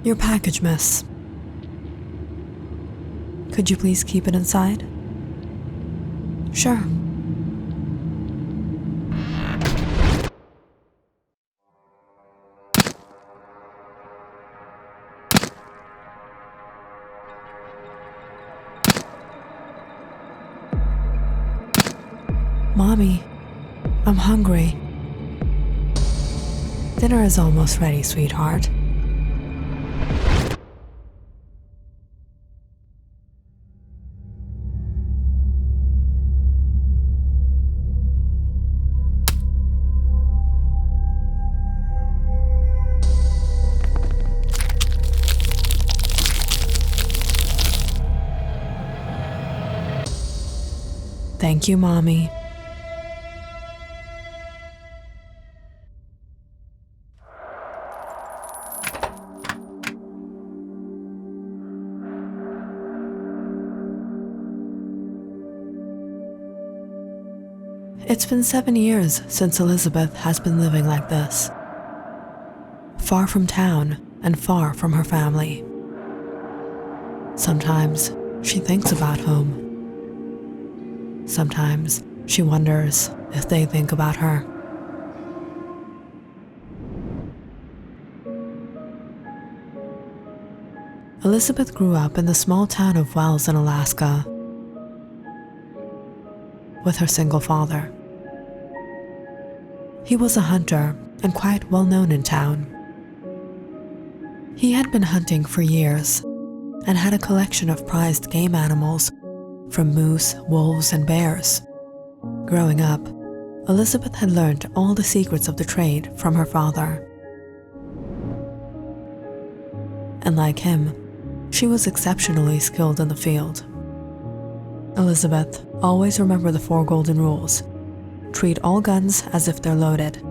Your package, miss. Could you please keep it inside? Sure. Mommy, I'm hungry. Dinner is almost ready, sweetheart. Thank you, Mommy. It's been 7 years since Elizabeth has been living like this, far from town and far from her family. Sometimes she thinks about home. Sometimes she wonders if they think about her. Elizabeth grew up in the small town of Wells in Alaska with her single father. He was a hunter and quite well known in town. He had been hunting for years and had a collection of prized game animals from moose, wolves, and bears. Growing up, Elizabeth had learned all the secrets of the trade from her father. And like him, she was exceptionally skilled in the field. Elizabeth always remembered the 4 golden rules. Treat all guns as if they're loaded.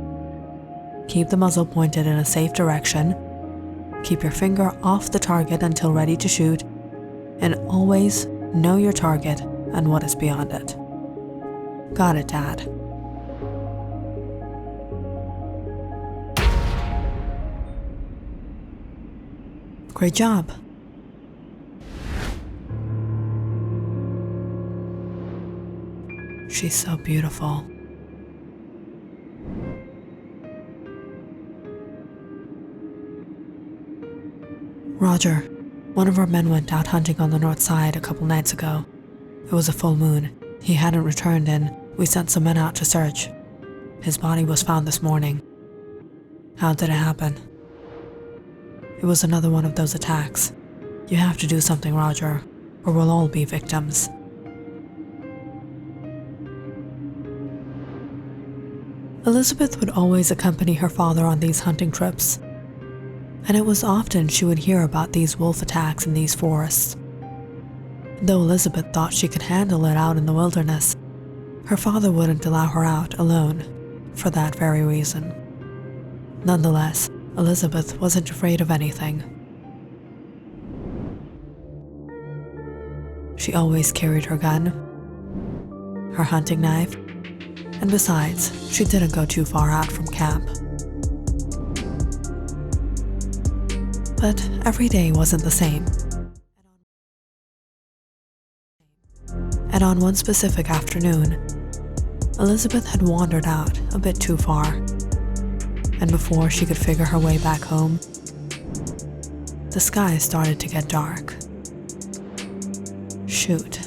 Keep the muzzle pointed in a safe direction. Keep your finger off the target until ready to shoot. And always know your target and what is beyond it. Got it, Dad. Great job. She's so beautiful. Roger, one of our men went out hunting on the north side a couple nights ago. It was a full moon. He hadn't returned and we sent some men out to search. His body was found this morning. How did it happen? It was another one of those attacks. You have to do something, Roger, or we'll all be victims. Elizabeth would always accompany her father on these hunting trips, and it was often she would hear about these wolf attacks in these forests. Though Elizabeth thought she could handle it out in the wilderness, her father wouldn't allow her out alone for that very reason. Nonetheless, Elizabeth wasn't afraid of anything. She always carried her gun, her hunting knife, and besides, she didn't go too far out from camp. But every day wasn't the same. And on one specific afternoon, Elizabeth had wandered out a bit too far, and before she could figure her way back home, the sky started to get dark. Shoot,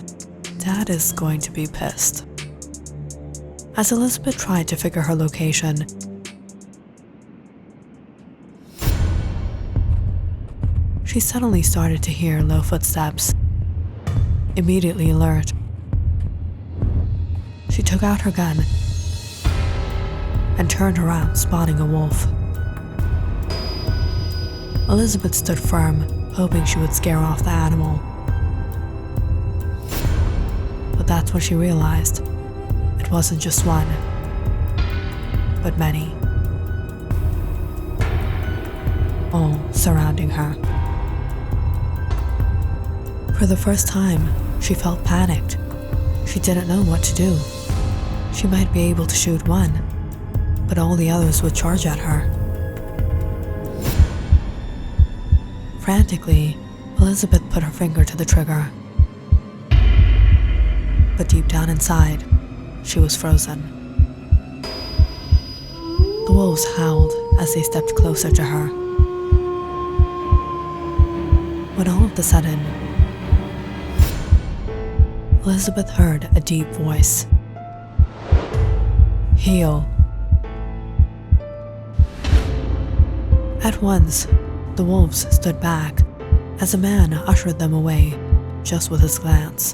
Dad is going to be pissed. As Elizabeth tried to figure her location, she suddenly started to hear low footsteps. Immediately alert, she took out her gun and turned around, spotting a wolf. Elizabeth stood firm, hoping she would scare off the animal. But that's when she realized it wasn't just one, but many, all surrounding her. For the first time, she felt panicked. She didn't know what to do. She might be able to shoot one, but all the others would charge at her. Frantically, Elizabeth put her finger to the trigger. But deep down inside, she was frozen. The wolves howled as they stepped closer to her. When all of a sudden, Elizabeth heard a deep voice. "Heel." At once, the wolves stood back as a man ushered them away just with his glance.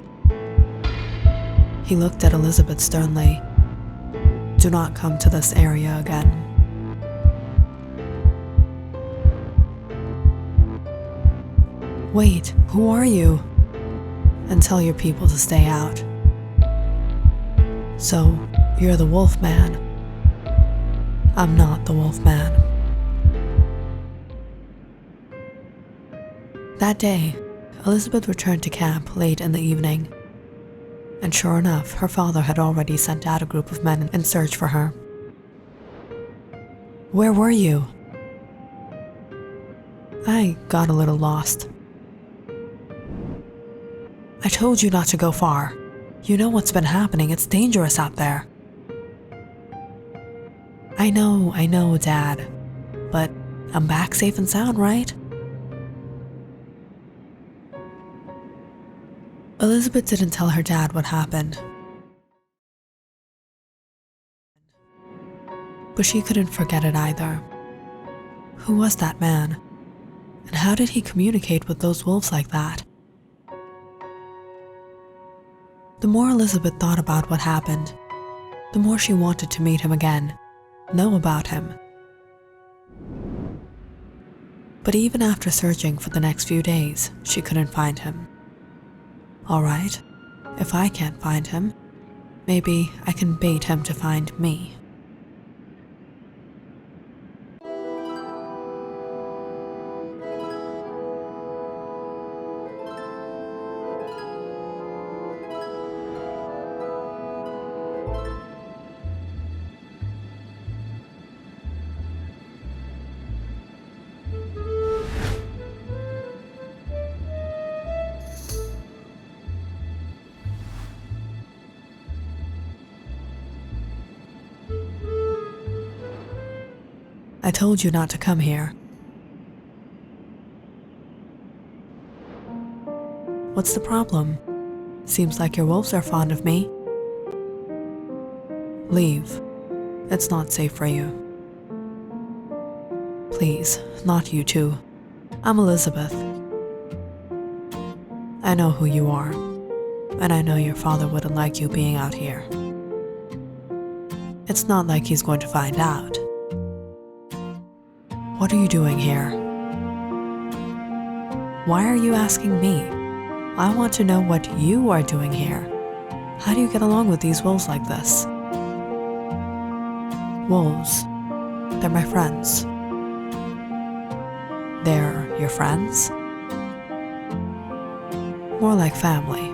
He looked at Elizabeth sternly. "Do not come to this area again." "Wait, who are you?" "And tell your people to stay out." "So, you're the wolf man." "I'm not the wolf man." That day, Elizabeth returned to camp late in the evening. And sure enough, her father had already sent out a group of men in search for her. "Where were you?" "I got a little lost." "I told you not to go far. You know what's been happening. It's dangerous out there." I know, Dad. But I'm back safe and sound, right?" Elizabeth didn't tell her dad what happened. But she couldn't forget it either. Who was that man? And how did he communicate with those wolves like that? The more Elizabeth thought about what happened, the more she wanted to meet him again, know about him. But even after searching for the next few days, she couldn't find him. All right, if I can't find him, maybe I can bait him to find me. I told you not to come here. What's the problem? Seems like your wolves are fond of me. Leave. It's not safe for you. Please, not you too. I'm Elizabeth. I know who you are, and I know your father wouldn't like you being out here. It's not like he's going to find out. What are you doing here? Why are you asking me? I want to know what you are doing here. How do you get along with these wolves like this? Wolves. They're my friends. They're your friends? More like family.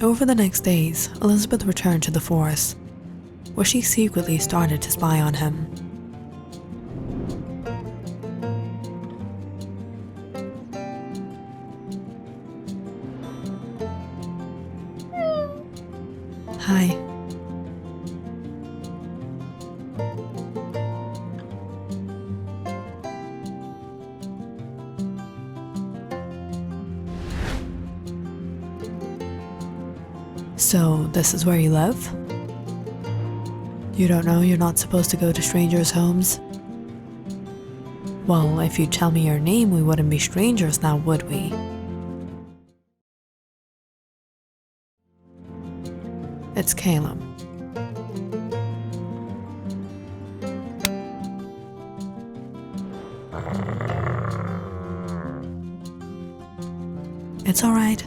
Over the next days, Elizabeth returned to the forest, where she secretly started to spy on him. Hi. So, this is where you live? You don't know you're not supposed to go to strangers' homes? Well, if you tell me your name, we wouldn't be strangers now, would we? It's Caleb. It's all right.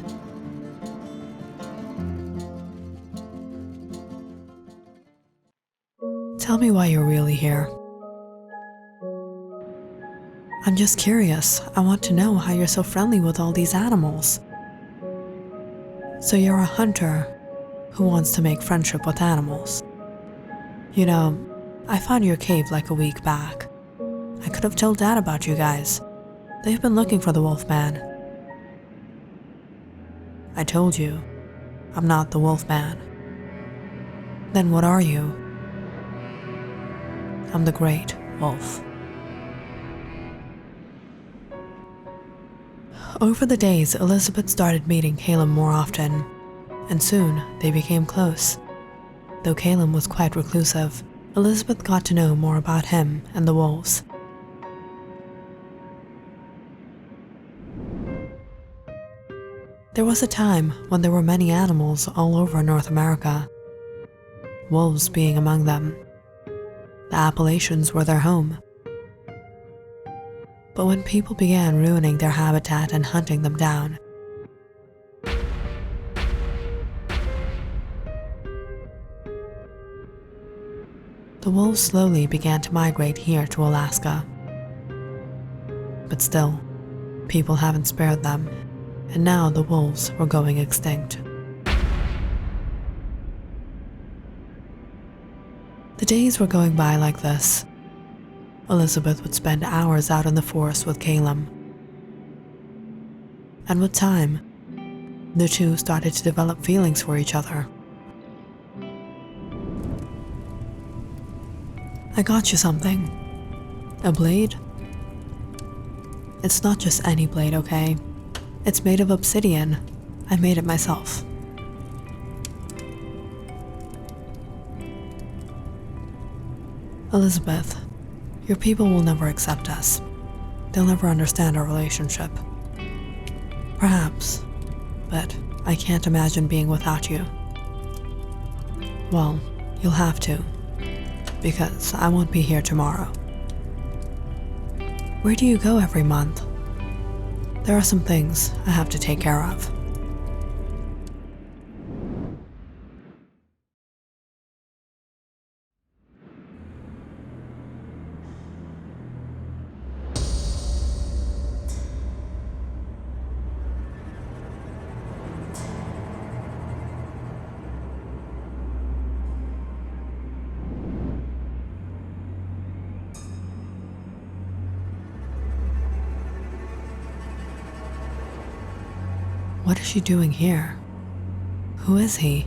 Tell me why you're really here. I'm just curious. I want to know how you're so friendly with all these animals. So you're a hunter who wants to make friendship with animals. You know, I found your cave like a week back. I could have told Dad about you guys. They've been looking for the Wolfman. I told you, I'm not the Wolfman. Then what are you? I'm the Great Wolf. Over the days, Elizabeth started meeting Caleb more often, and soon they became close. Though Caleb was quite reclusive, Elizabeth got to know more about him and the wolves. There was a time when there were many animals all over North America, wolves being among them. The Appalachians were their home. But when people began ruining their habitat and hunting them down, the wolves slowly began to migrate here to Alaska. But still, people haven't spared them, and now the wolves were going extinct. The days were going by like this. Elizabeth would spend hours out in the forest with Caleb. And with time, the two started to develop feelings for each other. I got you something. A blade? It's not just any blade, okay? It's made of obsidian. I made it myself. Elizabeth, your people will never accept us. They'll never understand our relationship. Perhaps, but I can't imagine being without you. Well, you'll have to, because I won't be here tomorrow. Where do you go every month? There are some things I have to take care of. What is she doing here? Who is he?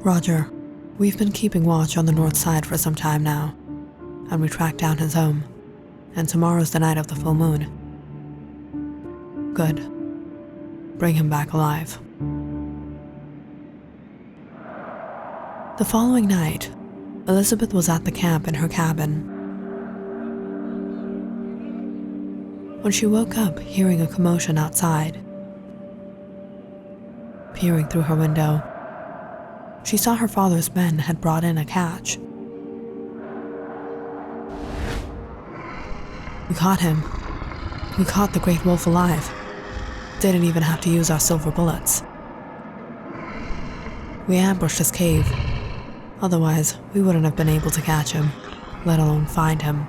Roger, we've been keeping watch on the north side for some time now, and we tracked down his home, and tomorrow's the night of the full moon. Good. Bring him back alive. The following night, Elizabeth was at the camp in her cabin when she woke up hearing a commotion outside. Peering through her window, she saw her father's men had brought in a catch. We caught him. We caught the great wolf alive. Didn't even have to use our silver bullets. We ambushed his cave. Otherwise, we wouldn't have been able to catch him, let alone find him.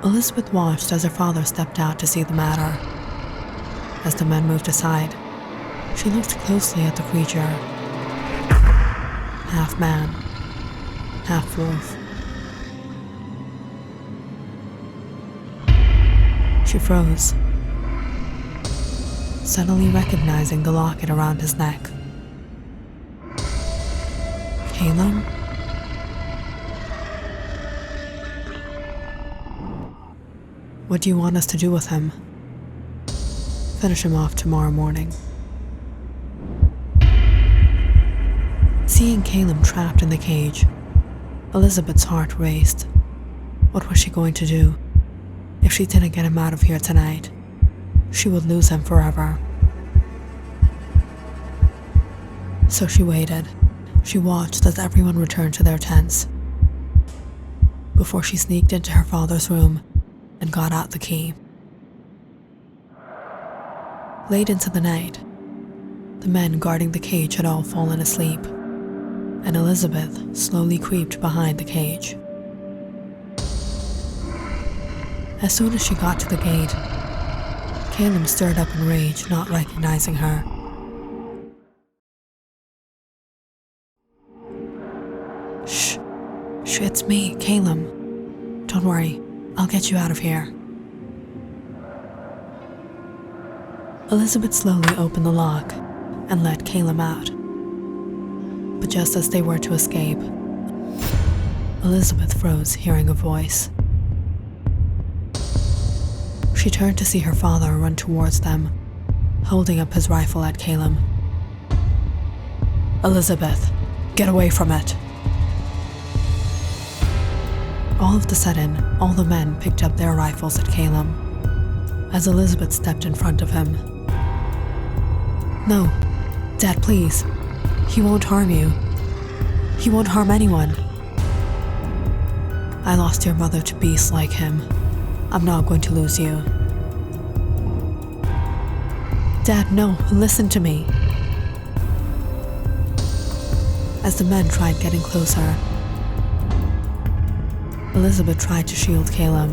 Elizabeth watched as her father stepped out to see the matter. As the men moved aside, she looked closely at the creature. Half man, half wolf. She froze, suddenly recognizing the locket around his neck. Caleb? What do you want us to do with him? Finish him off tomorrow morning. Seeing Caleb trapped in the cage, Elizabeth's heart raced. What was she going to do? If she didn't get him out of here tonight, she would lose him forever. So she waited. She watched as everyone returned to their tents before she sneaked into her father's room and got out the key. Late into the night, the men guarding the cage had all fallen asleep, and Elizabeth slowly creeped behind the cage. As soon as she got to the gate, Caleb stirred up in rage, not recognizing her. Shh, it's me, Caleb. Don't worry, I'll get you out of here. Elizabeth slowly opened the lock and let Caleb out. But just as they were to escape, Elizabeth froze, hearing a voice. She turned to see her father run towards them, holding up his rifle at Caleb. "Elizabeth, get away from it!" All of a sudden, all the men picked up their rifles at Caleb, as Elizabeth stepped in front of him. "No, Dad, please. He won't harm you. He won't harm anyone. I lost your mother to beasts like him. I'm not going to lose you." "Dad, no, listen to me." As the men tried getting closer, Elizabeth tried to shield Caleb.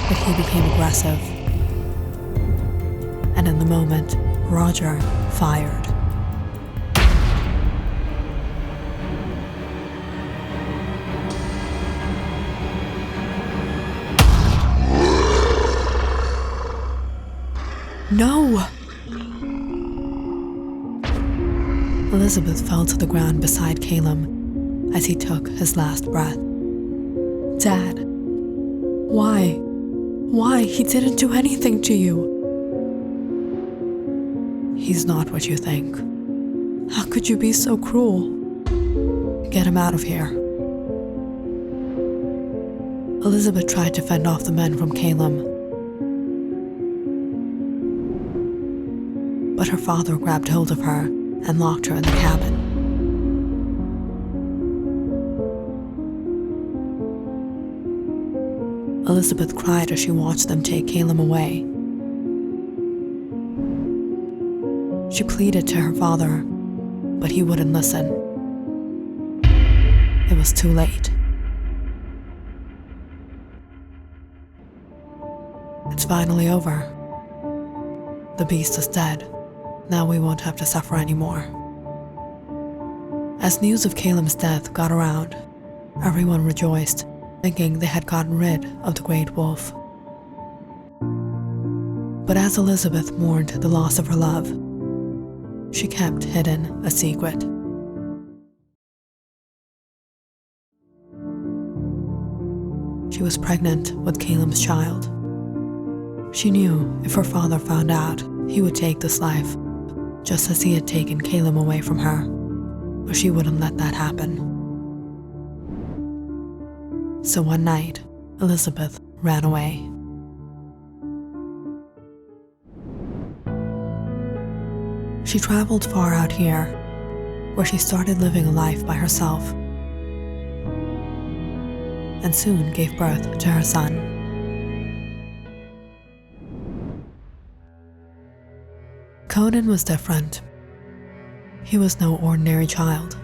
But he became aggressive. And in the moment, Roger fired. No! Elizabeth fell to the ground beside Caleb as he took his last breath. "Dad, why? Why? He didn't do anything to you." "He's not what you think. How could you be so cruel? Get him out of here." Elizabeth tried to fend off the men from Caleb, but her father grabbed hold of her and locked her in the cabin. Elizabeth cried as she watched them take Caleb away. She pleaded to her father, but he wouldn't listen. It was too late. It's finally over. The beast is dead. Now we won't have to suffer anymore. As news of Caleb's death got around, everyone rejoiced, thinking they had gotten rid of the great wolf. But as Elizabeth mourned the loss of her love, she kept hidden a secret. She was pregnant with Caleb's child. She knew if her father found out, he would take this life, just as he had taken Caleb away from her, but she wouldn't let that happen. So one night, Elizabeth ran away. She traveled far out here, where she started living a life by herself, and soon gave birth to her son. Conan was different. He was no ordinary child.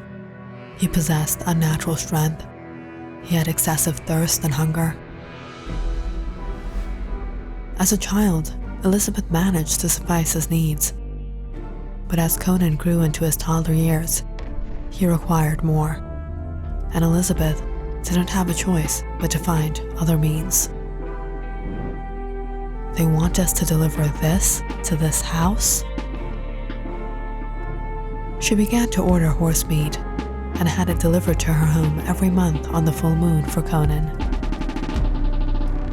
He possessed unnatural strength. He had excessive thirst and hunger. As a child, Elizabeth managed to suffice his needs. But as Conan grew into his toddler years, he required more, and Elizabeth didn't have a choice but to find other means. "They want us to deliver this to this house?" She began to order horse meat and had it delivered to her home every month on the full moon for Conan.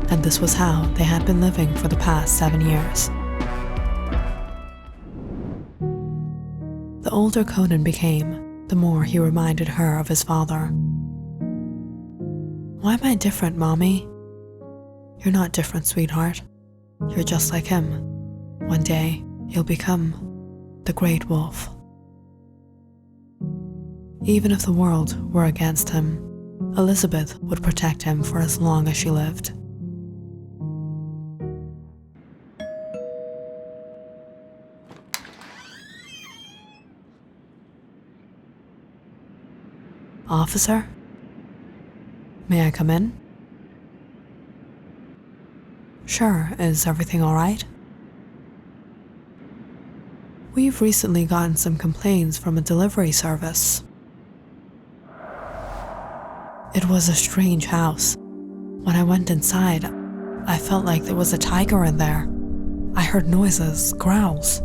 And this was how they had been living for the past 7 years. The older Conan became, the more he reminded her of his father. "Why am I different, Mommy?" "You're not different, sweetheart. You're just like him. One day, you'll become the Great Wolf." Even if the world were against him, Elizabeth would protect him for as long as she lived. "Officer?" May I come in? Sure, is everything all right? We've recently gotten some complaints from a delivery service. It was a strange house. When I went inside, I felt like there was a tiger in there. I heard noises, growls.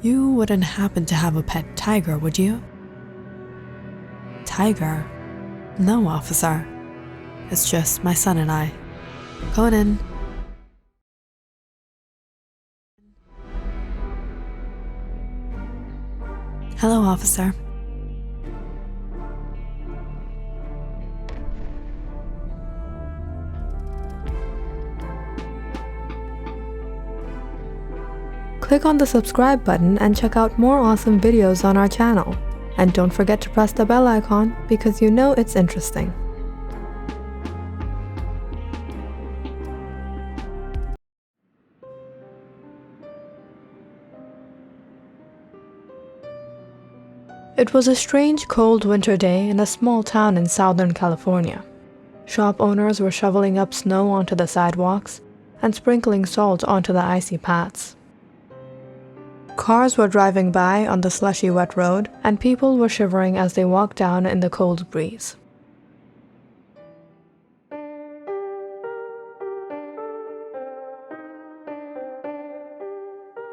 You wouldn't happen to have a pet tiger, would you? Tiger? No, officer. It's just my son and I. Going in. Hello, officer. Click on the subscribe button and check out more awesome videos on our channel. And don't forget to press the bell icon because you know it's interesting. It was a strange cold winter day in a small town in Southern California. Shop owners were shoveling up snow onto the sidewalks and sprinkling salt onto the icy paths. Cars were driving by on the slushy wet road, and people were shivering as they walked down in the cold breeze.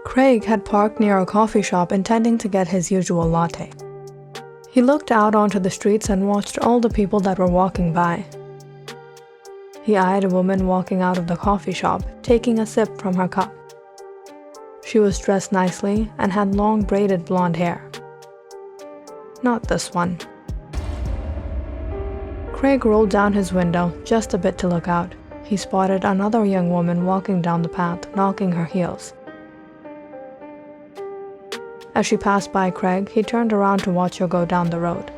Craig had parked near a coffee shop intending to get his usual latte. He looked out onto the streets and watched all the people that were walking by. He eyed a woman walking out of the coffee shop, taking a sip from her cup. She was dressed nicely and had long braided blonde hair. Not this one. Craig rolled down his window just a bit to look out. He spotted another young woman walking down the path, knocking her heels. As she passed by Craig, he turned around to watch her go down the road.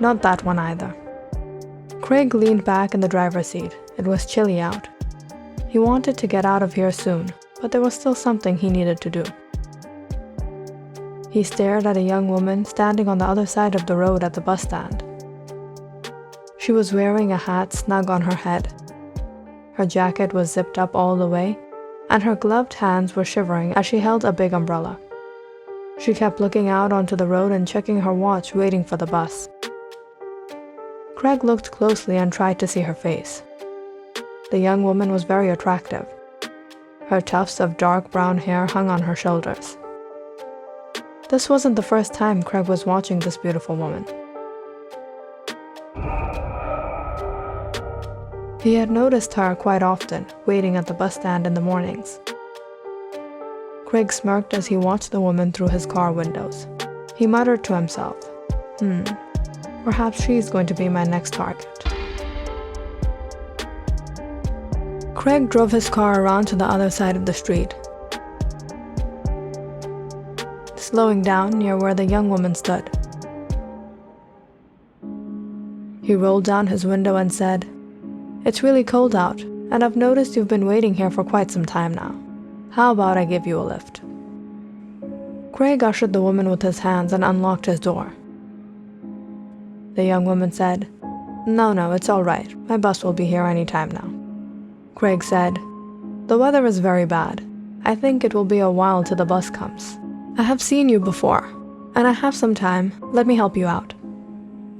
Not that one either. Craig leaned back in the driver's seat. It was chilly out. He wanted to get out of here soon, but there was still something he needed to do. He stared at a young woman standing on the other side of the road at the bus stand. She was wearing a hat snug on her head. Her jacket was zipped up all the way, and her gloved hands were shivering as she held a big umbrella. She kept looking out onto the road and checking her watch, waiting for the bus. Craig looked closely and tried to see her face. The young woman was very attractive. Her tufts of dark brown hair hung on her shoulders. This wasn't the first time Craig was watching this beautiful woman. He had noticed her quite often, waiting at the bus stand in the mornings. Craig smirked as he watched the woman through his car windows. He muttered to himself, perhaps she's going to be my next target. Craig drove his car around to the other side of the street, slowing down near where the young woman stood. He rolled down his window and said, "It's really cold out, and I've noticed you've been waiting here for quite some time now. How about I give you a lift?" Craig ushered the woman with his hands and unlocked his door. The young woman said, No, it's all right. My bus will be here any time now." Craig said, "The weather is very bad. I think it will be a while till the bus comes. I have seen you before, and I have some time. Let me help you out."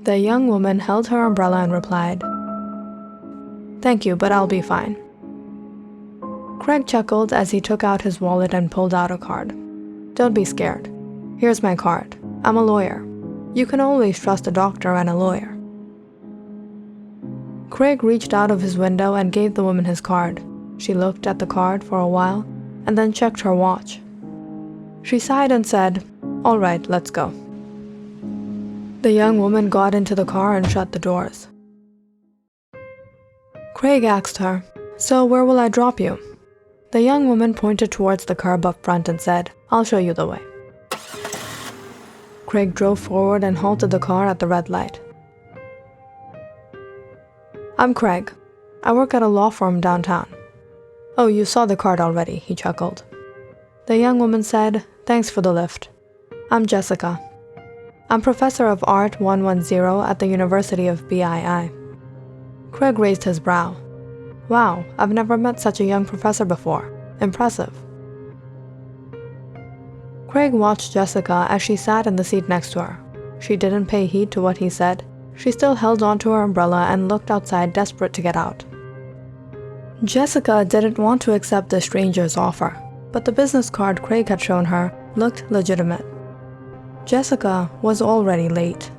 The young woman held her umbrella and replied, "Thank you, but I'll be fine." Craig chuckled as he took out his wallet and pulled out a card. "Don't be scared. Here's my card. I'm a lawyer. You can always trust a doctor and a lawyer." Craig reached out of his window and gave the woman his card. She looked at the card for a while and then checked her watch. She sighed and said, "All right, let's go." The young woman got into the car and shut the doors. Craig asked her, "So where will I drop you?" The young woman pointed towards the curb up front and said, "I'll show you the way." Craig drove forward and halted the car at the red light. "I'm Craig. I work at a law firm downtown." "Oh, you saw the card already," he chuckled. The young woman said, Thanks for the lift. I'm Jessica. I'm Professor of Art 110 at the University of BII. Craig raised his brow. Wow, I've never met such a young professor before. Impressive. Craig watched Jessica as she sat in the seat next to her. She didn't pay heed to what he said. She still held onto her umbrella and looked outside, desperate to get out. Jessica didn't want to accept the stranger's offer, but the business card Craig had shown her looked legitimate. Jessica was already late.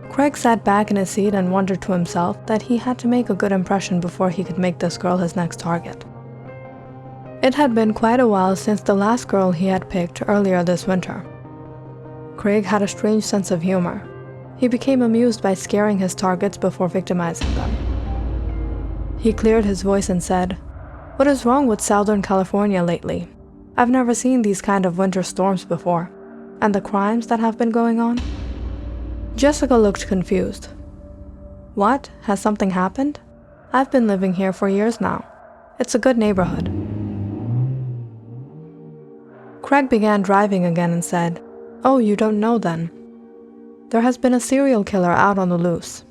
Craig sat back in his seat and wondered to himself that he had to make a good impression before he could make this girl his next target. It had been quite a while since the last girl he had picked earlier this winter. Craig had a strange sense of humor. He became amused by scaring his targets before victimizing them. He cleared his voice and said, "What is wrong with Southern California lately? I've never seen these kind of winter storms before. And the crimes that have been going on?" Jessica looked confused. What? Has something happened? I've been living here for years now. It's a good neighborhood. Craig began driving again and said, "Oh, you don't know then. There has been a serial killer out on the loose."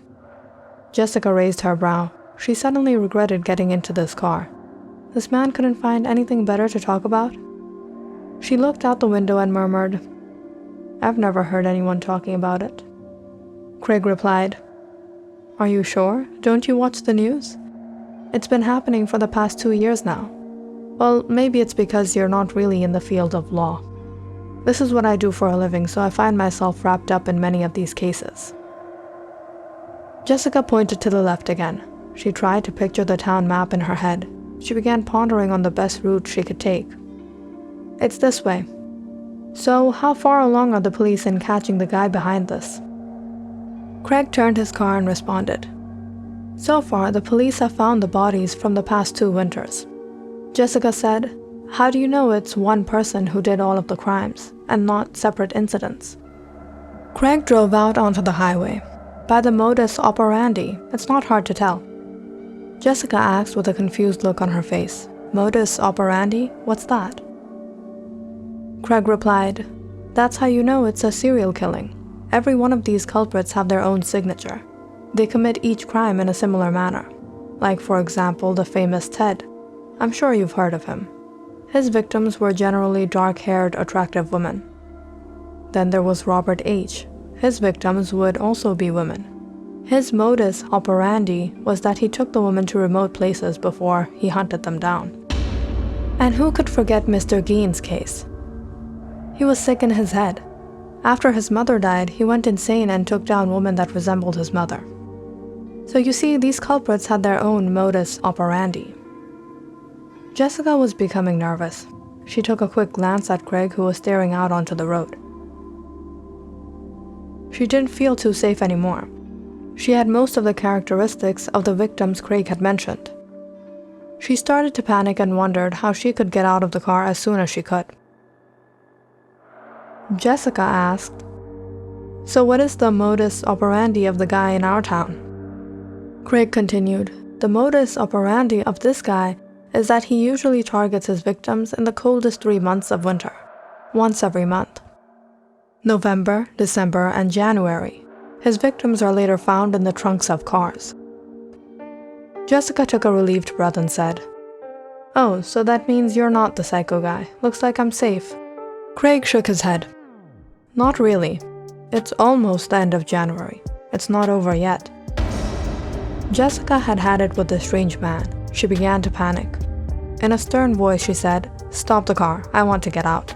Jessica raised her brow. She suddenly regretted getting into this car. This man couldn't find anything better to talk about? She looked out the window and murmured, "I've never heard anyone talking about it." Craig replied, "Are you sure? Don't you watch the news? It's been happening for the past 2 years now. Well, maybe it's because you're not really in the field of law. This is what I do for a living, so I find myself wrapped up in many of these cases." Jessica pointed to the left again. She tried to picture the town map in her head. She began pondering on the best route she could take. "It's this way. So, how far along are the police in catching the guy behind this?" Craig turned his car and responded, "So far, the police have found the bodies from the past 2 winters." Jessica said, "How do you know it's one person who did all of the crimes, and not separate incidents?" Craig drove out onto the highway. By the modus operandi, it's not hard to tell. Jessica asked with a confused look on her face, "Modus operandi? What's that?" Craig replied, "That's how you know it's a serial killing. Every one of these culprits have their own signature. They commit each crime in a similar manner. Like, for example, the famous Ted. I'm sure you've heard of him. His victims were generally dark-haired, attractive women. Then there was Robert H. His victims would also be women. His modus operandi was that he took the women to remote places before he hunted them down. And who could forget Mr. Gein's case? He was sick in his head. After his mother died, he went insane and took down women that resembled his mother. So you see, these culprits had their own modus operandi." Jessica was becoming nervous. She took a quick glance at Craig, who was staring out onto the road. She didn't feel too safe anymore. She had most of the characteristics of the victims Craig had mentioned. She started to panic and wondered how she could get out of the car as soon as she could. Jessica asked, "So what is the modus operandi of the guy in our town?" Craig continued, "The modus operandi of this guy is that he usually targets his victims in the coldest 3 months of winter, once every month. November, December, and January. His victims are later found in the trunks of cars." Jessica took a relieved breath and said, "Oh, so that means you're not the psycho guy. Looks like I'm safe." Craig shook his head. "Not really. It's almost the end of January. It's not over yet." Jessica had had it with this strange man. She began to panic. In a stern voice, she said, "Stop the car. I want to get out."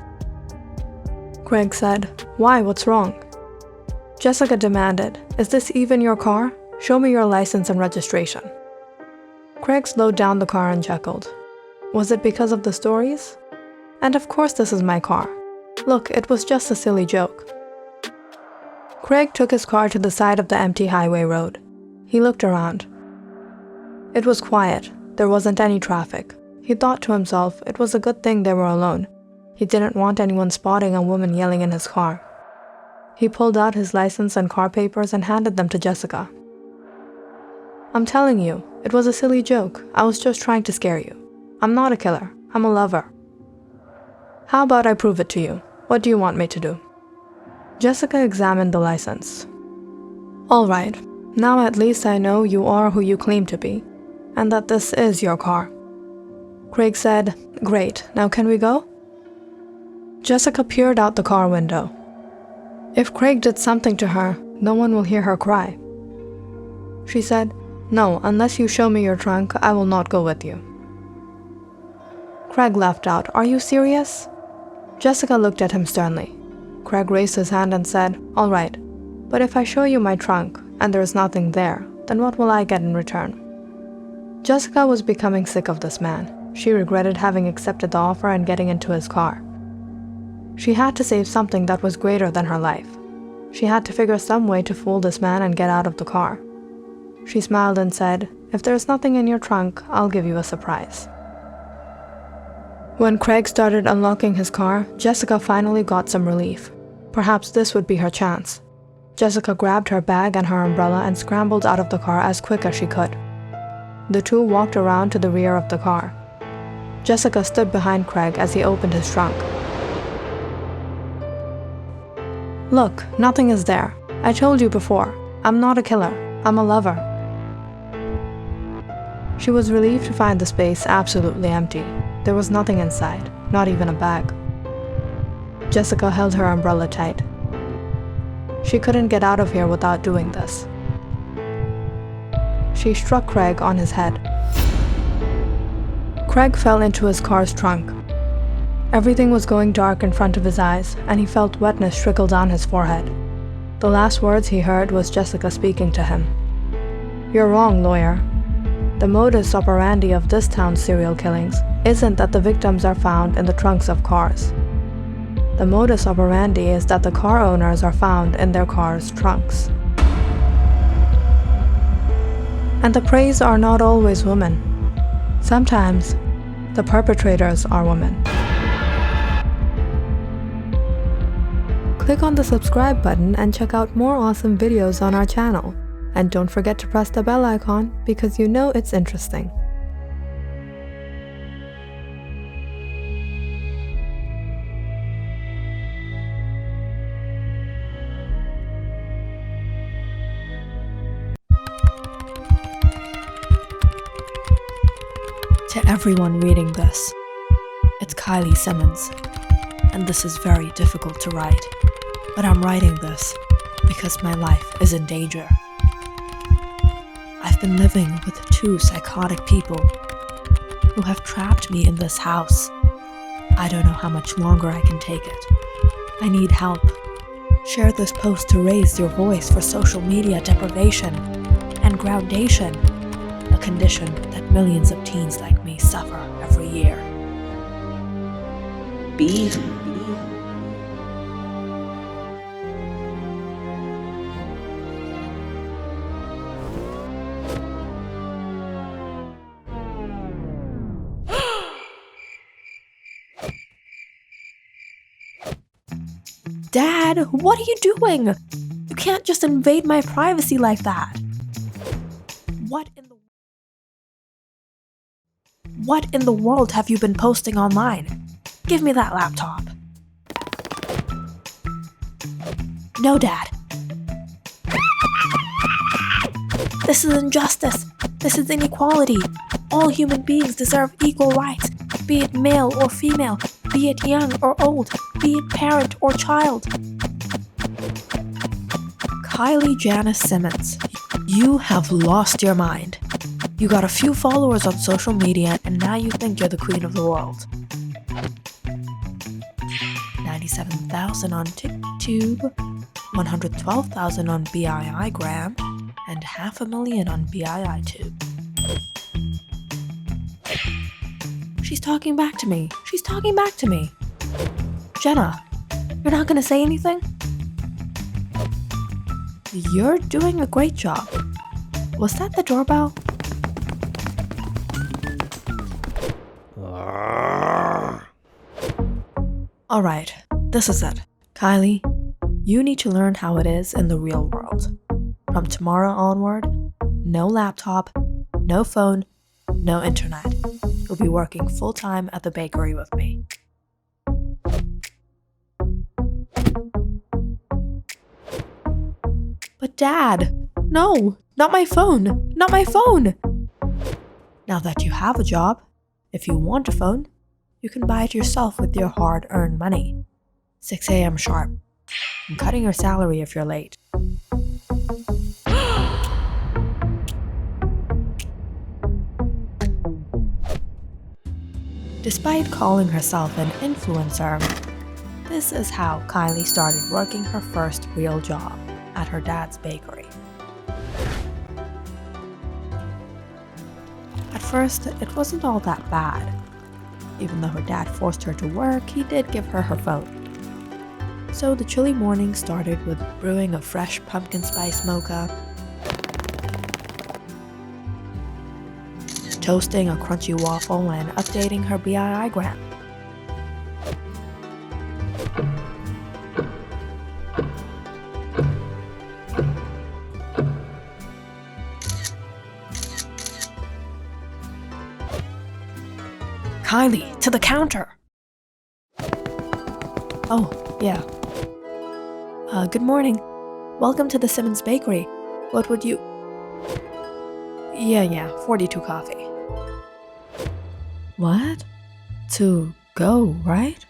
Craig said, "Why? What's wrong?" Jessica demanded, "Is this even your car? Show me your license and registration." Craig slowed down the car and chuckled. Was it because of the stories? And of course this is my car. Look, it was just a silly joke. Craig took his car to the side of the empty highway road. He looked around. It was quiet. There wasn't any traffic. He thought to himself it was a good thing they were alone. He didn't want anyone spotting a woman yelling in his car. He pulled out his license and car papers and handed them to Jessica. "I'm telling you, it was a silly joke. I was just trying to scare you. I'm not a killer. I'm a lover." How about I prove it to you? What do you want me to do? Jessica examined the license. All right, now at least I know you are who you claim to be, and that this is your car. Craig said, Great, now can we go? Jessica peered out the car window. If Craig did something to her, no one will hear her cry. She said, No, unless you show me your trunk, I will not go with you. Craig laughed out. Are you serious? Jessica looked at him sternly. Craig raised his hand and said, All right, but if I show you my trunk and there is nothing there, then what will I get in return? Jessica was becoming sick of this man. She regretted having accepted the offer and getting into his car. She had to save something that was greater than her life. She had to figure some way to fool this man and get out of the car. She smiled and said, If there's nothing in your trunk, I'll give you a surprise. When Craig started unlocking his car, Jessica finally got some relief. Perhaps this would be her chance. Jessica grabbed her bag and her umbrella and scrambled out of the car as quick as she could. The two walked around to the rear of the car. Jessica stood behind Craig as he opened his trunk. Look, nothing is there. I told you before, I'm not a killer, I'm a lover. She was relieved to find the space absolutely empty. There was nothing inside, not even a bag. Jessica held her umbrella tight. She couldn't get out of here without doing this. She struck Craig on his head. Craig fell into his car's trunk. Everything was going dark in front of his eyes, and he felt wetness trickle down his forehead. The last words he heard was Jessica speaking to him. You're wrong, lawyer. The modus operandi of this town's serial killings isn't that the victims are found in the trunks of cars. The modus operandi is that the car owners are found in their cars' trunks. And the prey are not always women. Sometimes, the perpetrators are women. Click on the subscribe button and check out more awesome videos on our channel. And don't forget to press the bell icon because you know it's interesting. To everyone reading this, it's Kylie Simmons, and this is very difficult to write, but I'm writing this because my life is in danger. I've been living with two psychotic people who have trapped me in this house. I don't know how much longer I can take it. I need help. Share this post to raise your voice for social media deprivation and groundation, a condition that millions of teens like me suffer every year. Be Dad, what are you doing? You can't just invade my privacy like that. What in the world have you been posting online? Give me that laptop. No, Dad. This is injustice. This is inequality. All human beings deserve equal rights, be it male or female, be it young or old, be it parent or child. Kylie Janice Simmons, you have lost your mind. You got a few followers on social media and now you think you're the queen of the world. 97,000 on TikTok, 112,000 on BIIgram, and 500,000 on BIITube. She's talking back to me. She's talking back to me. Jenna, you're not gonna say anything? You're doing a great job. Was that the doorbell? Alright, this is it. Kylie, you need to learn how it is in the real world. From tomorrow onward, no laptop, no phone, no internet. You'll be working full-time at the bakery with me. Dad! No! Not my phone! Not my phone! Now that you have a job, if you want a phone, you can buy it yourself with your hard-earned money. 6 a.m. sharp. I'm cutting your salary if you're late. Despite calling herself an influencer, this is how Kylie started working her first real job at her dad's bakery. At first, it wasn't all that bad. Even though her dad forced her to work, he did give her her phone. So the chilly morning started with brewing a fresh pumpkin spice mocha, toasting a crunchy waffle, and updating her BII-gram. Kylie, to the counter! Oh, yeah. Good morning. Welcome to the Simmons Bakery. What would you... Yeah, 42 coffee. What? To go, right?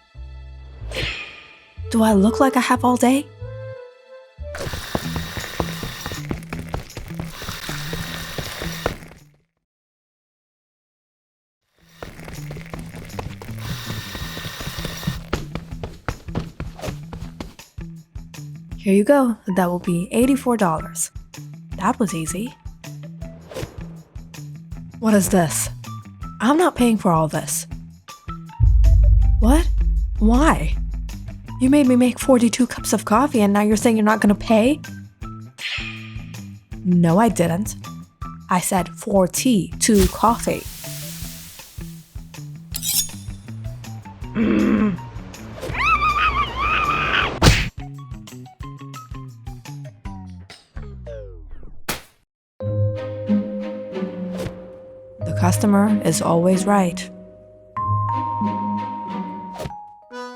Do I look like I have all day? Here you go. That will be $84. That was easy. What is this? I'm not paying for all this. What? Why? You made me make 42 cups of coffee and now you're saying you're not gonna pay? No, I didn't. I said 42 coffee. The customer is always right.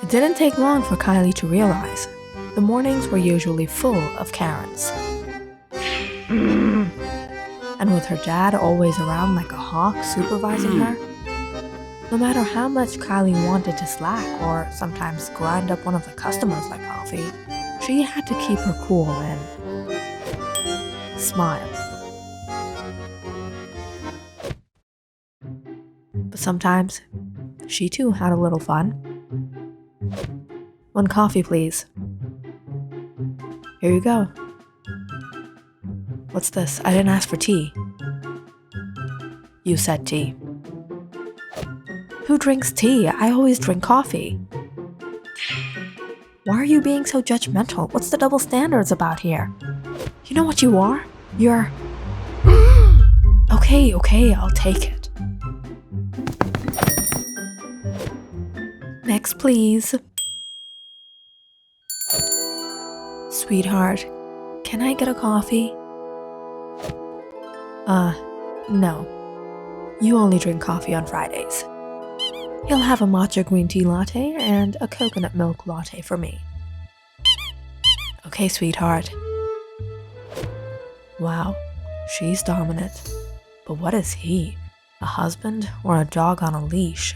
It didn't take long for Kylie to realize the mornings were usually full of Karens. And with her dad always around like a hawk supervising her, no matter how much Kylie wanted to slack or sometimes grind up one of the customers like coffee, she had to keep her cool and smile. But sometimes, she too had a little fun. One coffee, please. Here you go. What's this? I didn't ask for tea. You said tea. Who drinks tea? I always drink coffee. Why are you being so judgmental? What's the double standards about here? You know what you are? You're... Okay, I'll take it. Next, please. Sweetheart, can I get a coffee? No. You only drink coffee on Fridays. You'll have a matcha green tea latte and a coconut milk latte for me. Okay, sweetheart. Wow, she's dominant. But what is he? A husband or a dog on a leash?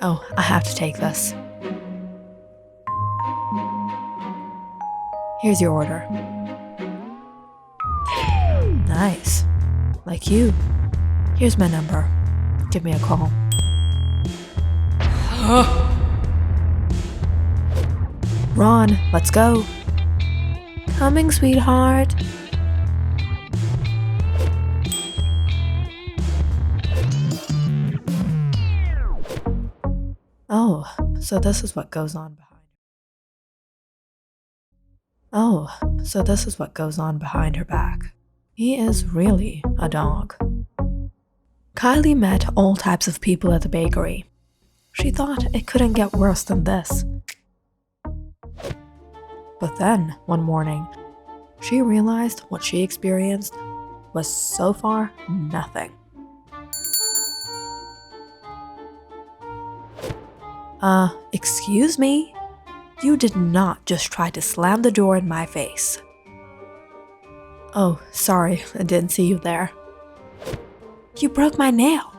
Oh, I have to take this. Here's your order. Nice. Like you. Here's my number. Give me a call. Ron, let's go. Coming, sweetheart. Oh, so this is what goes on behind her back. He is really a dog. Kylie met all types of people at the bakery. She thought it couldn't get worse than this. But then, one morning, she realized what she experienced was so far nothing. Excuse me? You did not just try to slam the door in my face. Oh, sorry, I didn't see you there. You broke my nail.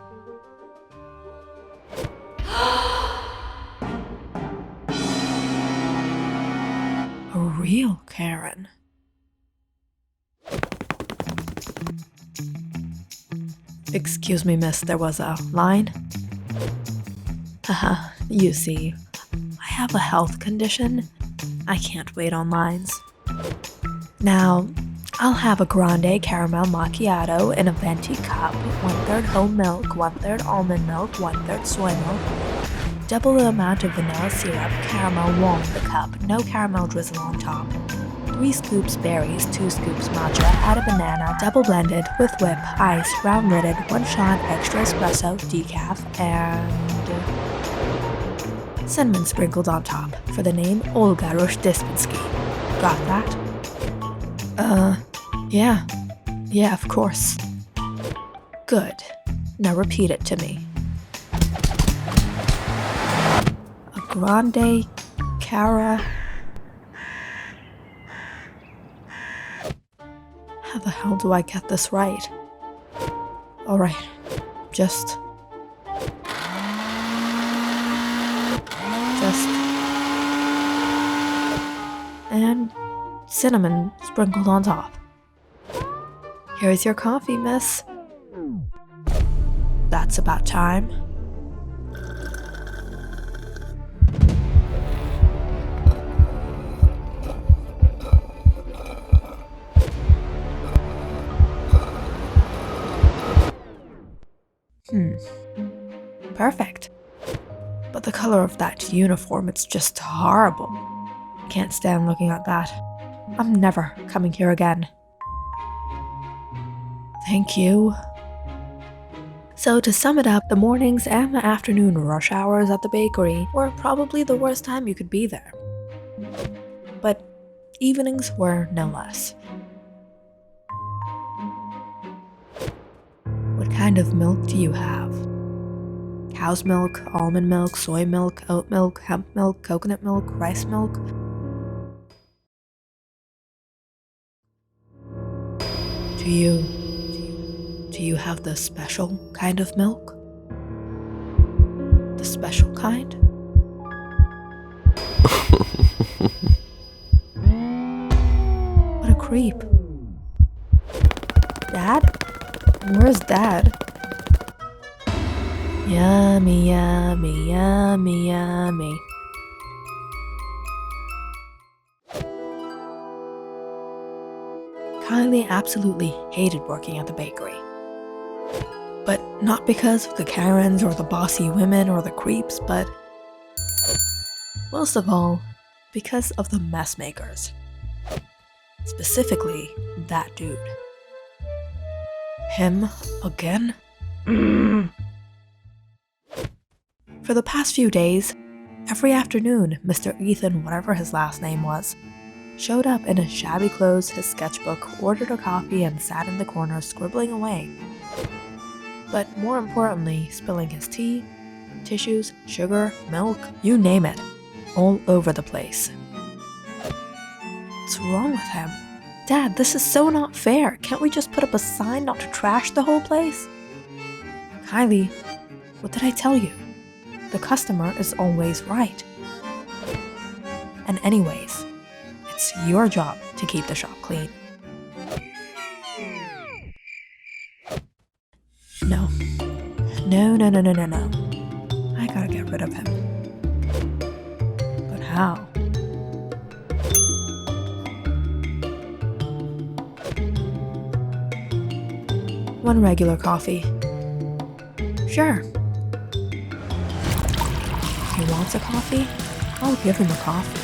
A real Karen. Excuse me, miss, there was a line? Haha, you see, I have a health condition. I can't wait on lines. Now, I'll have a grande caramel macchiato in a venti cup, 1/3 whole milk, 1/3 almond milk, 1/3 soy milk, double the amount of vanilla syrup, caramel warm the cup, no caramel drizzle on top, 3 scoops berries, 2 scoops matcha, add a banana, double blended with whip, ice, round lidded, 1 shot extra espresso, decaf, and cinnamon sprinkled on top, for the name Olga Roshdispinsky. Got that? Yeah, of course. Good. Now repeat it to me. A grande cara. How the hell do I get this right? Alright, just and cinnamon sprinkled on top. Here's your coffee, miss. That's about time. Perfect. But the color of that uniform, it's just horrible. Can't stand looking at that. I'm never coming here again. Thank you. So to sum it up, the mornings and the afternoon rush hours at the bakery were probably the worst time you could be there. But evenings were no less. What kind of milk do you have? Cow's milk, almond milk, soy milk, oat milk, hemp milk, coconut milk, rice milk? Do you have the special kind of milk? The special kind? What a creep. Dad? Where's Dad? Yummy, yummy, yummy, yummy. Kylie absolutely hated working at the bakery. But not because of the Karens or the bossy women or the creeps, but most of all, because of the mess makers. Specifically, that dude. Him again? For the past few days, every afternoon, Mr. Ethan, whatever his last name was, showed up in his shabby clothes, his sketchbook, ordered a coffee, and sat in the corner scribbling away. But more importantly, spilling his tea, tissues, sugar, milk, you name it, all over the place. What's wrong with him? Dad, this is so not fair. Can't we just put up a sign not to trash the whole place? Kylie, what did I tell you? The customer is always right. And anyways, it's your job to keep the shop clean. No. I gotta get rid of him. But how? One regular coffee. Sure. He wants a coffee? I'll give him a coffee.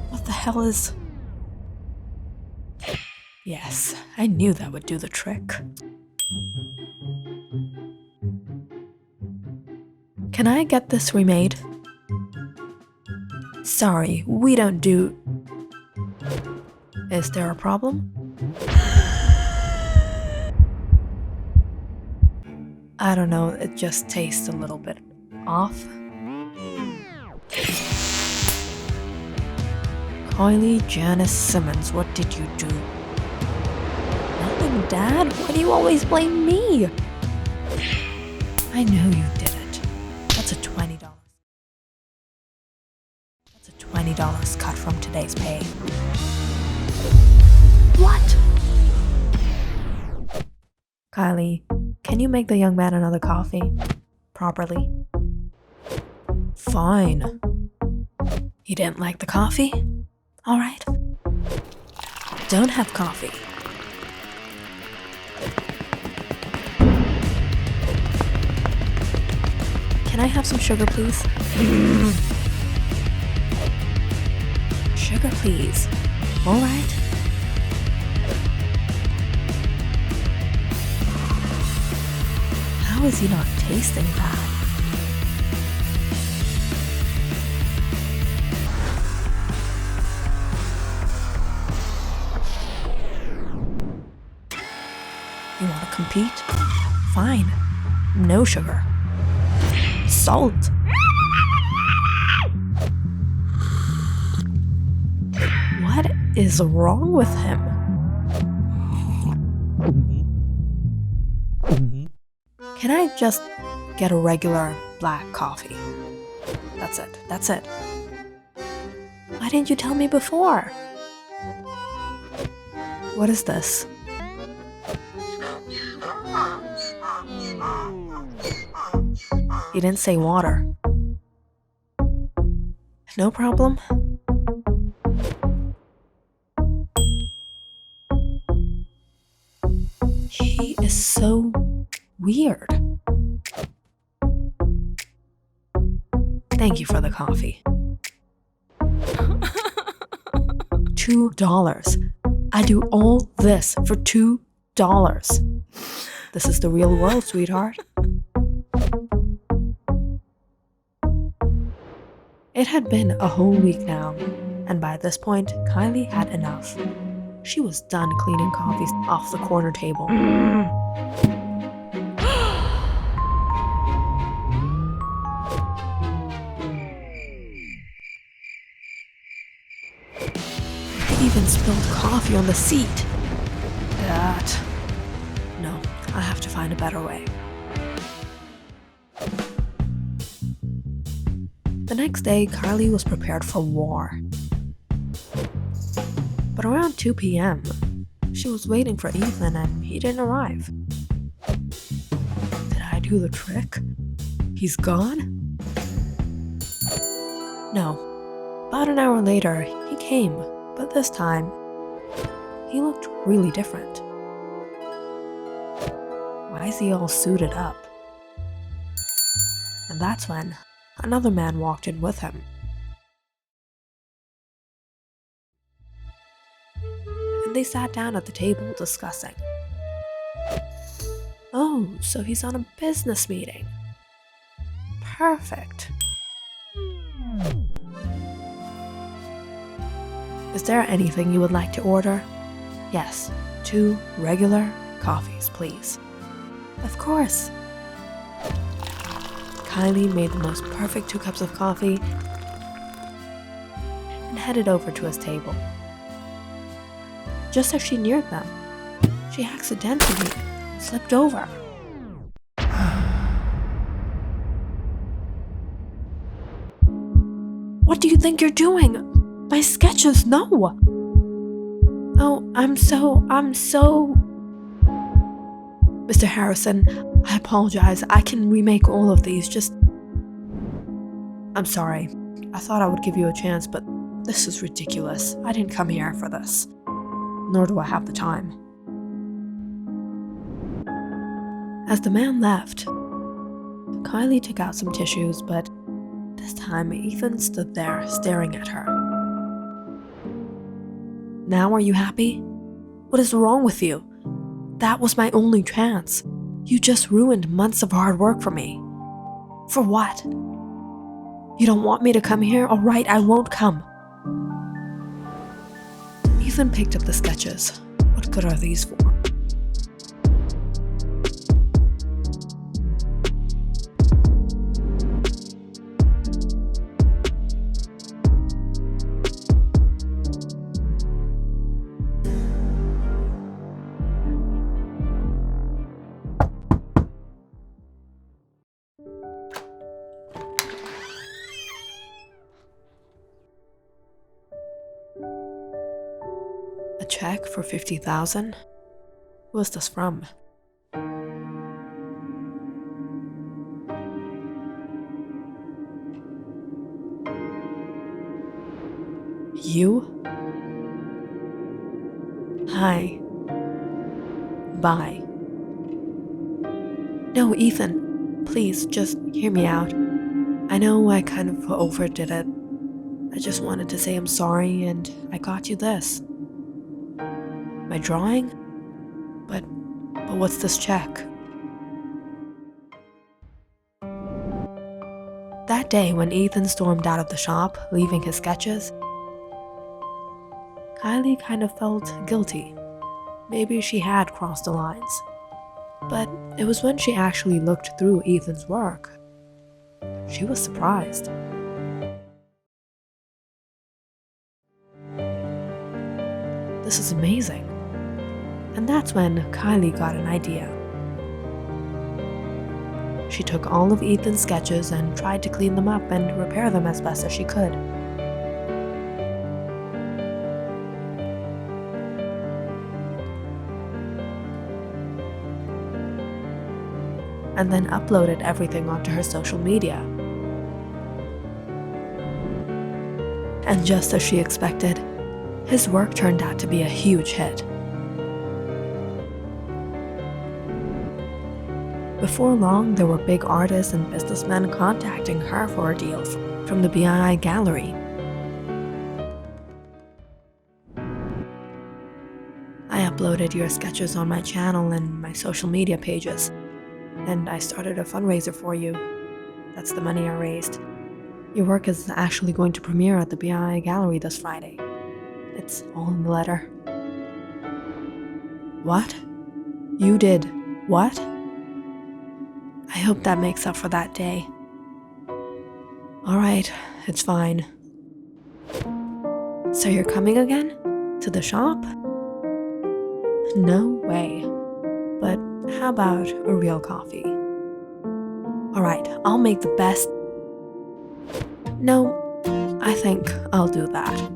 What the hell is... Yes, I knew that would do the trick. Can I get this remade? Sorry, we don't do... Is there a problem? I don't know, it just tastes a little bit off. Kylie Janice Simmons, what did you do? Nothing, Dad. Why do you always blame me? I know you did it. That's a $20. That's a $20 cut from today's pay. What? Kylie, can you make the young man another coffee? Properly. Fine. You didn't like the coffee? All right. Don't have coffee. Can I have some sugar, please? Sugar, please. All right. How is he not tasting that? You want to compete? Fine. No sugar. Salt. What is wrong with him? Can I just get a regular black coffee? That's it. That's it. Why didn't you tell me before? What is this? You didn't say water. No problem. He is so weird. Thank you for the coffee. $2. I do all this for $2. This is the real world, sweetheart. It had been a whole week now, and by this point, Kylie had enough. She was done cleaning coffees off the corner table. He even spilled coffee on the seat. No, I have to find a better way. The next day, Kylie was prepared for war. But around 2 p.m., she was waiting for Ethan and he didn't arrive. Did I do the trick? He's gone? No. About an hour later, he came, but this time, he looked really different. Why is he all suited up? And that's when another man walked in with him. And they sat down at the table discussing. Oh, so he's on a business meeting. Perfect. Is there anything you would like to order? Yes, 2 regular coffees, please. Of course. Kylie made the most perfect 2 cups of coffee and headed over to his table. Just as she neared them, she accidentally slipped over. What do you think you're doing? My sketches, no! Oh, I'm so... Mr. Harrison, I apologize. I can remake all of these, just... I'm sorry. I thought I would give you a chance, but this is ridiculous. I didn't come here for this. Nor do I have the time. As the man left, Kylie took out some tissues, but this time Ethan stood there staring at her. Now are you happy? What is wrong with you? That was my only chance. You just ruined months of hard work for me. For what? You don't want me to come here? All right, I won't come. Ethan picked up the sketches. What good are these for? A check for $50,000? Who is this from? You? Hi. Bye. No, Ethan, please just hear me out. I know I kind of overdid it. I just wanted to say I'm sorry and I got you this. My drawing? But what's this check? That day when Ethan stormed out of the shop, leaving his sketches, Kylie kind of felt guilty. Maybe she had crossed the lines. But it was when she actually looked through Ethan's work. She was surprised. This is amazing. And that's when Kylie got an idea. She took all of Ethan's sketches and tried to clean them up and repair them as best as she could. And then uploaded everything onto her social media. And just as she expected, his work turned out to be a huge hit. Before long, there were big artists and businessmen contacting her for a deal from the BII gallery. I uploaded your sketches on my channel and my social media pages, and I started a fundraiser for you. That's the money I raised. Your work is actually going to premiere at the BII gallery this Friday. It's all in the letter. What? You did what? I hope that makes up for that day. Alright, it's fine. So you're coming again? To the shop? No way. But how about a real coffee? Alright, I'll make the best. No, I think I'll do that.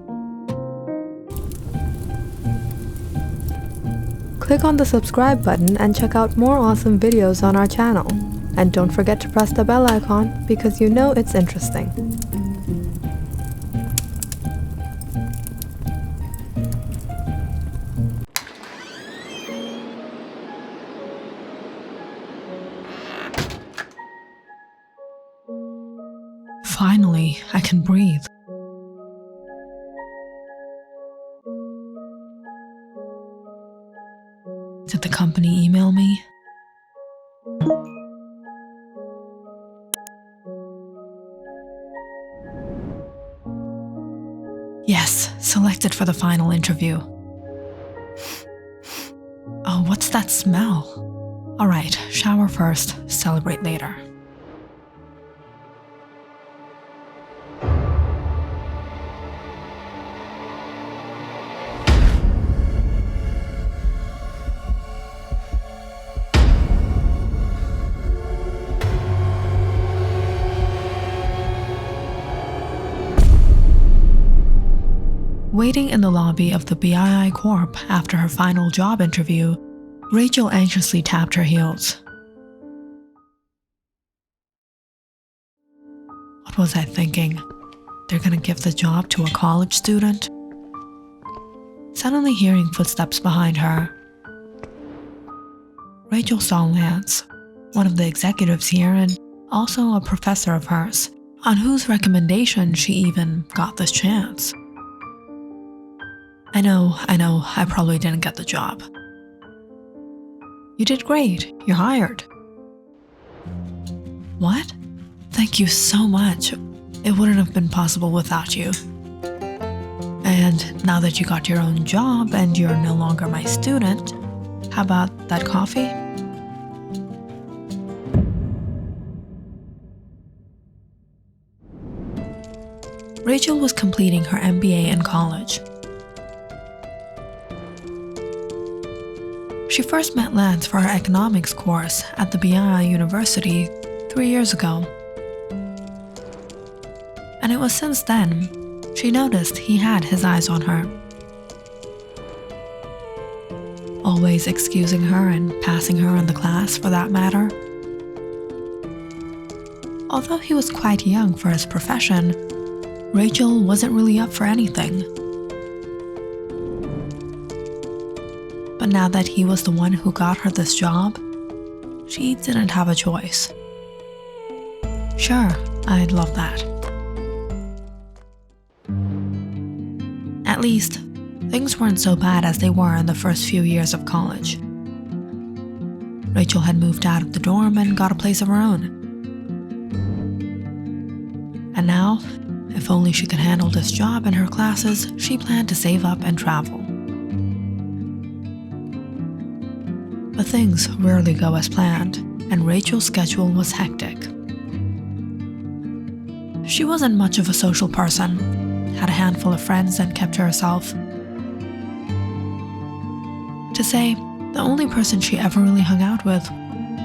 Click on the subscribe button and check out more awesome videos on our channel. And don't forget to press the bell icon because you know it's interesting. Finally, I can breathe. Did the company email me? Yes, selected for the final interview. Oh, what's that smell? Alright, shower first, celebrate later. Waiting in the lobby of the BII Corp after her final job interview, Rachel anxiously tapped her heels. What was I thinking? They're gonna give the job to a college student? Suddenly hearing footsteps behind her, Rachel saw Lance, one of the executives here and also a professor of hers, on whose recommendation she even got this chance. I know, I probably didn't get the job. You did great, you're hired. What? Thank you so much. It wouldn't have been possible without you. And now that you got your own job and you're no longer my student, how about that coffee? Rachel was completing her MBA in college. She first met Lance for her economics course at the betrayal University 3 years ago. And it was since then she noticed he had his eyes on her, always excusing her and passing her in the class for that matter. Although he was quite young for his profession, Rachel wasn't really up for anything. But now that he was the one who got her this job, she didn't have a choice. Sure, I'd love that. At least, things weren't so bad as they were in the first few years of college. Rachel had moved out of the dorm and got a place of her own. And now, if only she could handle this job and her classes, she planned to save up and travel. But things rarely go as planned, and Rachel's schedule was hectic. She wasn't much of a social person, had a handful of friends and kept to herself. To say, the only person she ever really hung out with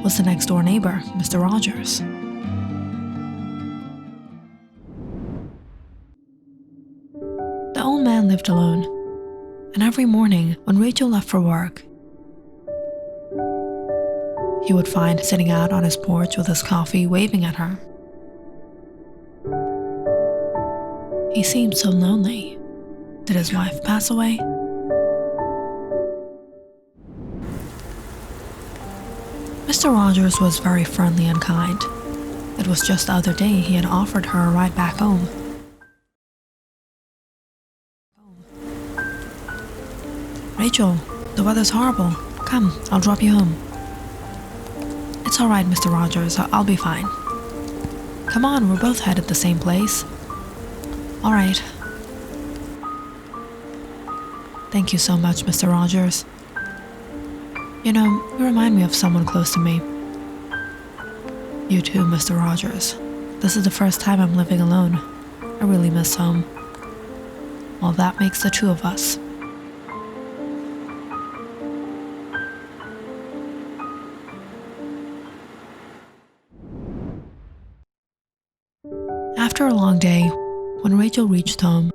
was the next door neighbor, Mr. Rogers. The old man lived alone, and every morning when Rachel left for work, he would find sitting out on his porch with his coffee waving at her. He seemed so lonely. Did his wife pass away? Mr. Rogers was very friendly and kind. It was just the other day he had offered her a ride back home. Rachel, the weather's horrible. Come, I'll drop you home. It's all right, Mr. Rogers. I'll be fine. Come on, we're both headed the same place. All right. Thank you so much, Mr. Rogers. You know, you remind me of someone close to me. You too, Mr. Rogers. This is the first time I'm living alone. I really miss home. Well, that makes the two of us. After a long day, when Rachel reached home,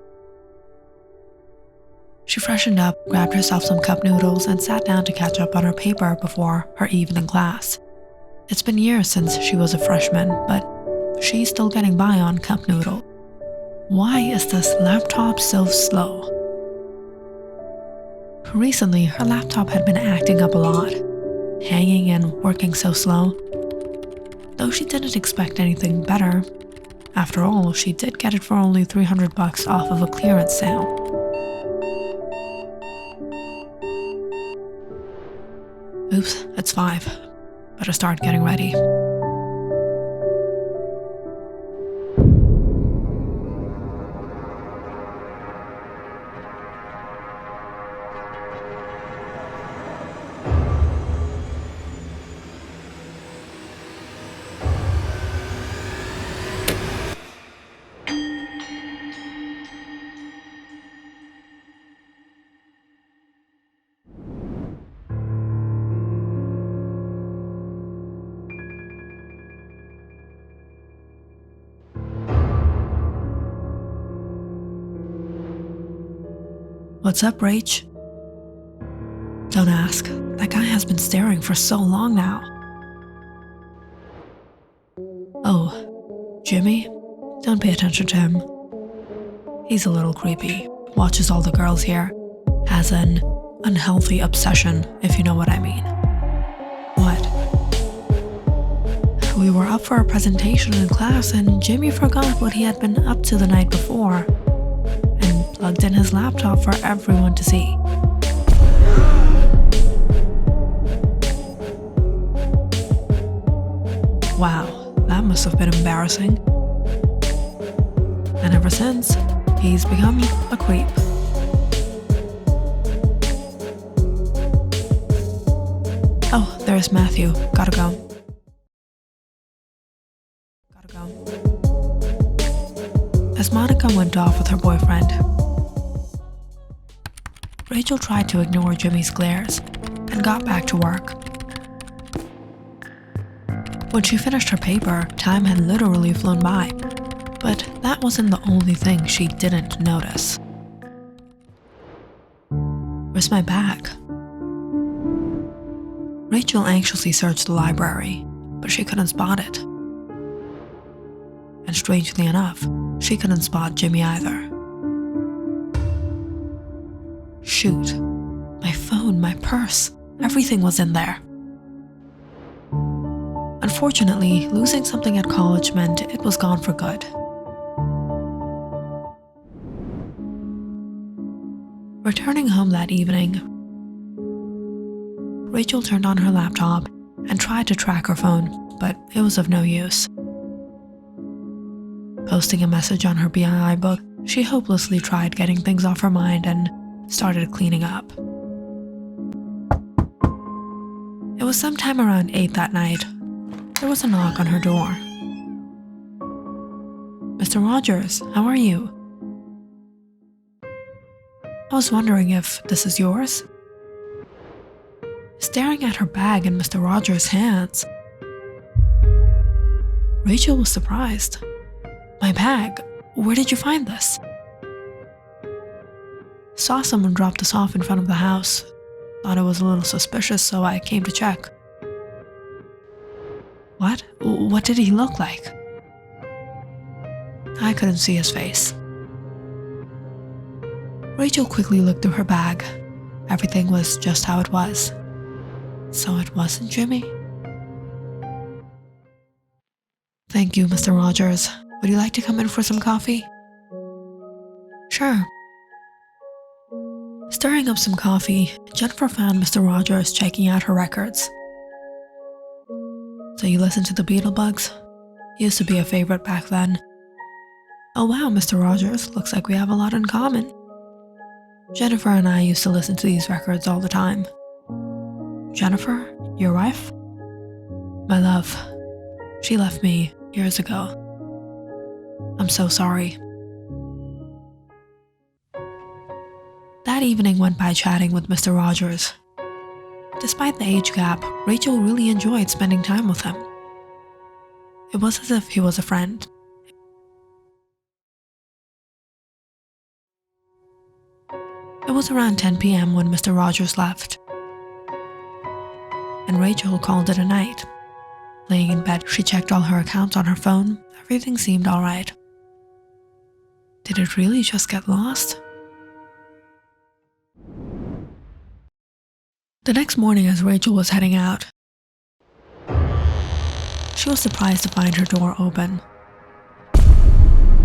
she freshened up, grabbed herself some cup noodles, and sat down to catch up on her paper before her evening class. It's been years since she was a freshman, but she's still getting by on cup noodle. Why is this laptop so slow? Recently, her laptop had been acting up a lot, hanging and working so slow. Though she didn't expect anything better. After all, she did get it for only $300 off of a clearance sale. Oops, it's 5. Better start getting ready. What's up, Rach? Don't ask. That guy has been staring for so long now. Oh, Jimmy? Don't pay attention to him. He's a little creepy. Watches all the girls here. Has an unhealthy obsession, if you know what I mean. What? We were up for a presentation in class and Jimmy forgot what he had been up to the night before and plugged in his laptop for everyone to see. Wow, that must have been embarrassing. And ever since, he's become a creep. Oh, there's Matthew. Gotta go. As Monica went off with her boyfriend, Rachel tried to ignore Jimmy's glares and got back to work. When she finished her paper, time had literally flown by, but that wasn't the only thing she didn't notice. Where's my bag? Rachel anxiously searched the library, but she couldn't spot it. And strangely enough, she couldn't spot Jimmy either. Shoot. My phone, my purse, everything was in there. Unfortunately, losing something at college meant it was gone for good. Returning home that evening, Rachel turned on her laptop and tried to track her phone, but it was of no use. Posting a message on her BII book, she hopelessly tried getting things off her mind and started cleaning up. It was sometime around 8 that night. There was a knock on her door. Mr. Rogers, how are you? I was wondering if this is yours? Staring at her bag in Mr. Rogers' hands, Rachel was surprised. My bag? Where did you find this? Saw someone drop this off in front of the house. Thought it was a little suspicious, so I came to check. What? What did he look like? I couldn't see his face. Rachel quickly looked through her bag. Everything was just how it was. So it wasn't Jimmy? Thank you, Mr. Rogers. Would you like to come in for some coffee? Sure. Stirring up some coffee, Jennifer found Mr. Rogers checking out her records. So you listen to the Beetlebugs? Used to be a favorite back then. Oh wow, Mr. Rogers, looks like we have a lot in common. Jennifer and I used to listen to these records all the time. Jennifer, your wife? My love. She left me years ago. I'm so sorry. That evening went by chatting with Mr. Rogers. Despite the age gap, Rachel really enjoyed spending time with him. It was as if he was a friend. It was around 10 p.m. when Mr. Rogers left, and Rachel called it a night. Laying in bed, she checked all her accounts on her phone. Everything seemed alright. Did it really just get lost? The next morning, as Rachel was heading out, she was surprised to find her door open.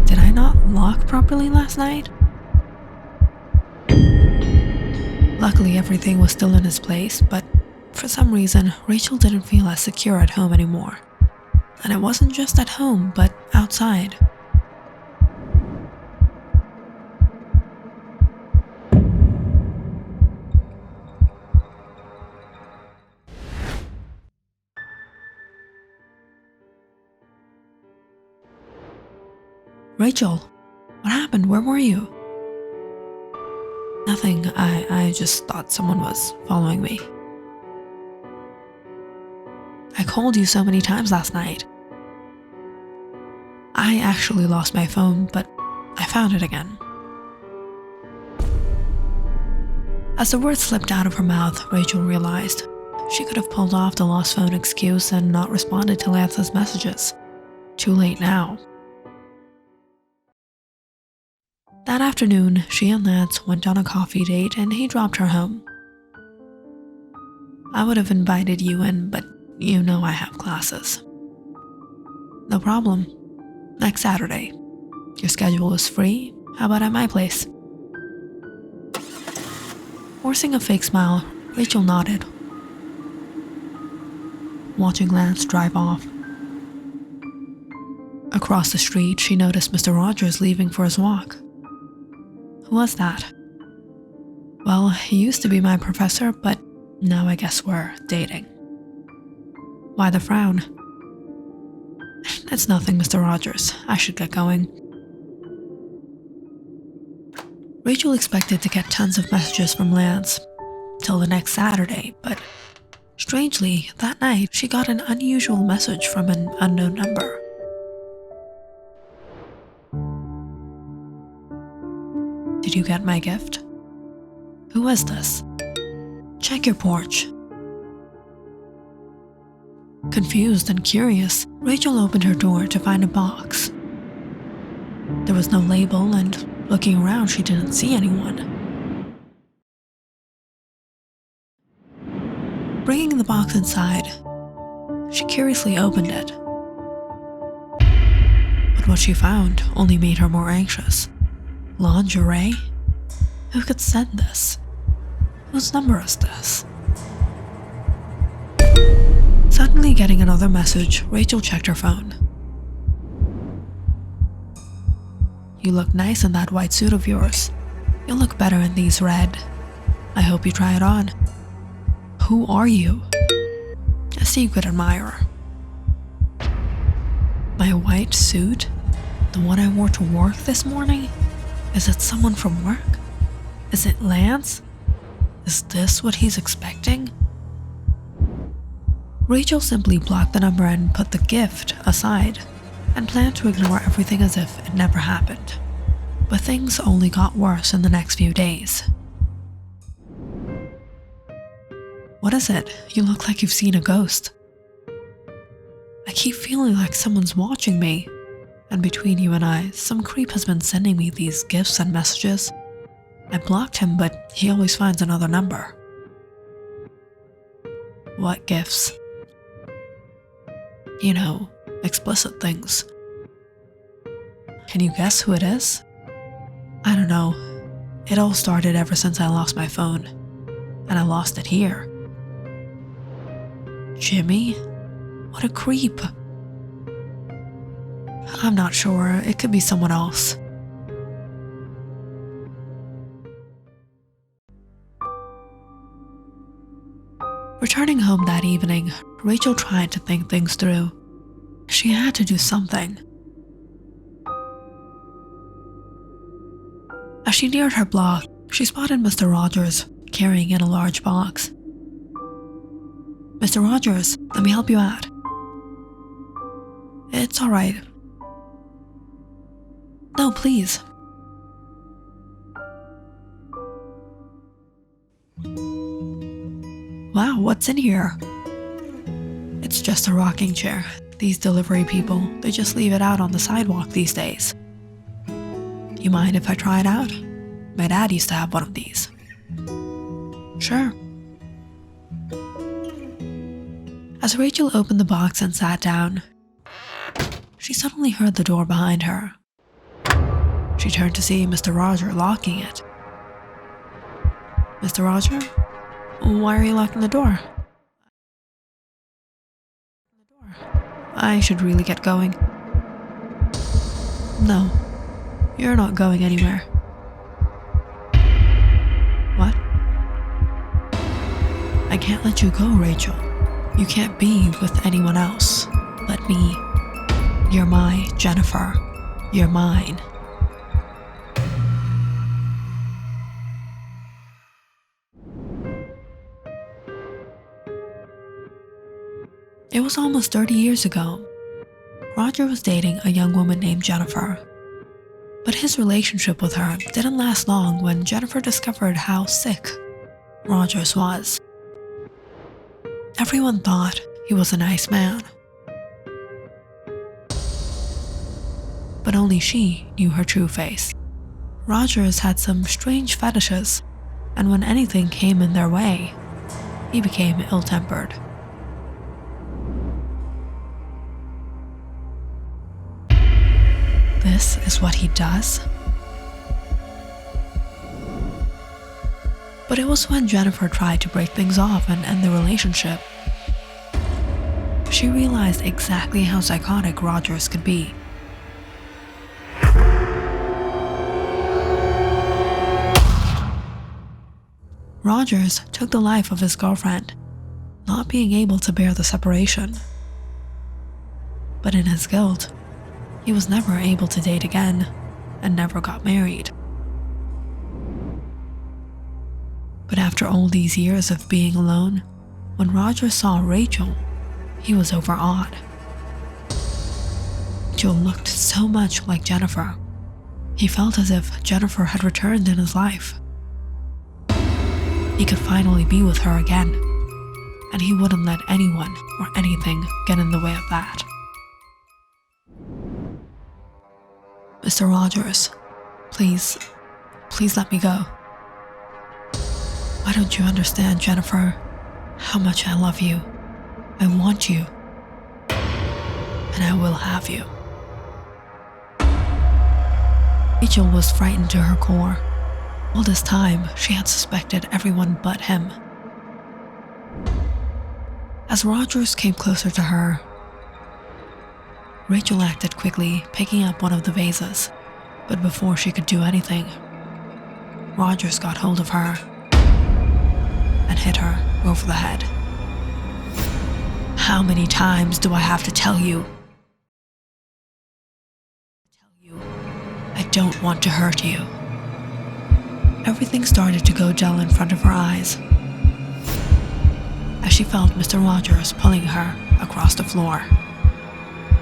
Did I not lock properly last night? Luckily, everything was still in its place, but for some reason, Rachel didn't feel as secure at home anymore. And it wasn't just at home, but outside. Rachel, what happened? Where were you? Nothing. I just thought someone was following me. I called you so many times last night. I actually lost my phone, but I found it again. As the words slipped out of her mouth, Rachel realized she could have pulled off the lost phone excuse and not responded to Lance's messages. Too late now. That afternoon, she and Lance went on a coffee date and he dropped her home. I would have invited you in, but you know I have classes. No problem. Next Saturday. Your schedule is free. How about at my place? Forcing a fake smile, Rachel nodded. Watching Lance drive off. across the street, she noticed Mr. Rogers leaving for his walk. Who was that? Well, he used to be my professor, but now I guess we're dating. Why the frown? It's nothing, Mr. Rogers. I should get going. Rachel expected to get tons of messages from Lance till the next Saturday, but strangely, that night she got an unusual message from an unknown number. Did you get my gift? Who is this? Check your porch. Confused and curious, Rachel opened her door to find a box. There was no label, and looking around, she didn't see anyone. Bringing the box inside, she curiously opened it. But what she found only made her more anxious. Lingerie? Who could send this? Whose number is this? Suddenly getting another message, Rachel checked her phone. You look nice in that white suit of yours. You'll look better in these red. I hope you try it on. Who are you? A secret admirer. My white suit? The one I wore to work this morning? Is it someone from work? Is it Lance? Is this what he's expecting? Rachel simply blocked the number and put the gift aside, and planned to ignore everything as if it never happened. But things only got worse in the next few days. What is it? You look like you've seen a ghost. I keep feeling like someone's watching me, and between you and I, some creep has been sending me these gifts and messages. I blocked him, but he always finds another number. What gifts? You know, explicit things. Can you guess who it is? I don't know. It all started ever since I lost my phone. And I lost it here. Jimmy? What a creep. I'm not sure. It could be someone else. Returning home that evening, Rachel tried to think things through. She had to do something. As she neared her block, she spotted Mr. Rogers carrying in a large box. Mr. Rogers, let me help you out. It's all right. No, please. Wow, what's in here? It's just a rocking chair. These delivery people, they just leave it out on the sidewalk these days. You mind if I try it out? My dad used to have one of these. Sure. As Rachel opened the box and sat down, she suddenly heard the door behind her. She turned to see Mr. Roger locking it. Mr. Roger? Why are you locking the door? I should really get going. No, you're not going anywhere. What? I can't let you go, Rachel. You can't be with anyone else. Let me. You're my Jennifer. You're mine. It was almost 30 years ago. Roger was dating a young woman named Jennifer. But his relationship with her didn't last long when Jennifer discovered how sick Rogers was. Everyone thought he was a nice man. But only she knew her true face. Rogers had some strange fetishes, and when anything came in their way, he became ill-tempered. This is what he does? But it was when Jennifer tried to break things off and end the relationship. She realized exactly how psychotic Rogers could be. Rogers took the life of his girlfriend, not being able to bear the separation. But in his guilt, he was never able to date again and never got married. But after all these years of being alone, when Roger saw Rachel, he was overawed. Rachel looked so much like Jennifer. He felt as if Jennifer had returned in his life. He could finally be with her again, and he wouldn't let anyone or anything get in the way of that. Mr. Rogers, please let me go. Why don't you understand, Jennifer, how much I love you? I want you, and I will have you. Rachel was frightened to her core. All this time, she had suspected everyone but him. As Rogers came closer to her, Rachel acted quickly, picking up one of the vases. But before she could do anything, Rogers got hold of her and hit her over the head. How many times do I have to tell you? I don't want to hurt you. Everything started to go dull in front of her eyes as she felt Mr. Rogers pulling her across the floor.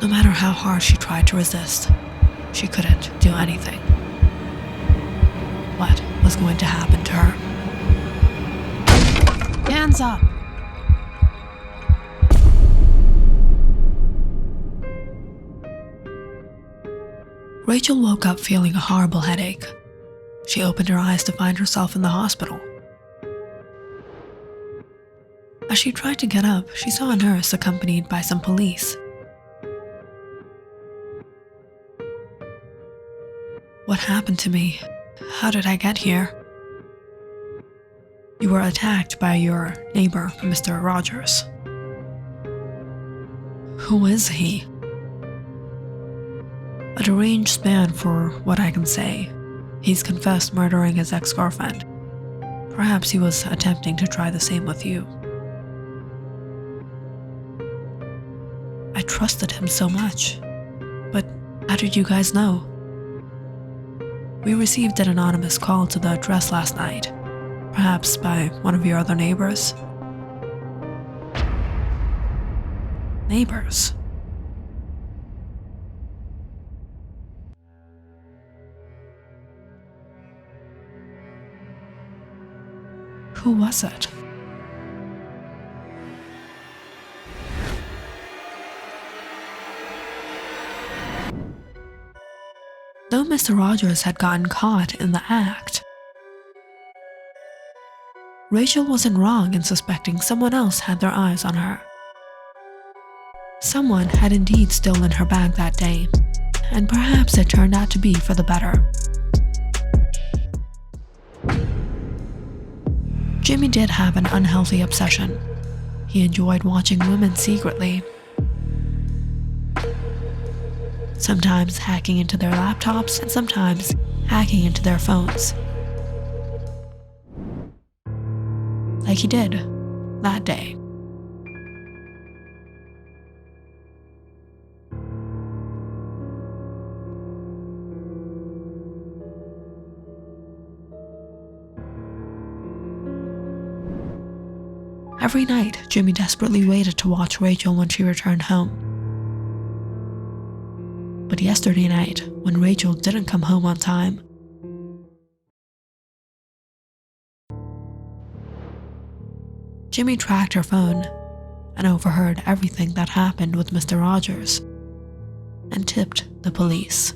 No matter how hard she tried to resist, she couldn't do anything. What was going to happen to her? Hands up! Rachel woke up feeling a horrible headache. She opened her eyes to find herself in the hospital. As she tried to get up, she saw a nurse accompanied by some police. What happened to me? How did I get here? You were attacked by your neighbor, Mr. Rogers. Who is he? A deranged man, for what I can say. He's confessed murdering his ex-girlfriend. Perhaps he was attempting to try the same with you. I trusted him so much. But how did you guys know? We received an anonymous call to the address last night. Perhaps by one of your other neighbors? Neighbors? Who was it? Though Mr. Rogers had gotten caught in the act, Rachel wasn't wrong in suspecting someone else had their eyes on her. Someone had indeed stolen her bag that day, and perhaps it turned out to be for the better. Jimmy did have an unhealthy obsession. He enjoyed watching women secretly, sometimes hacking into their laptops and sometimes hacking into their phones. Like he did that day. Every night, Jimmy desperately waited to watch Rachel when she returned home. But yesterday night, when Rachel didn't come home on time, Jimmy tracked her phone and overheard everything that happened with Mr. Rogers and tipped the police.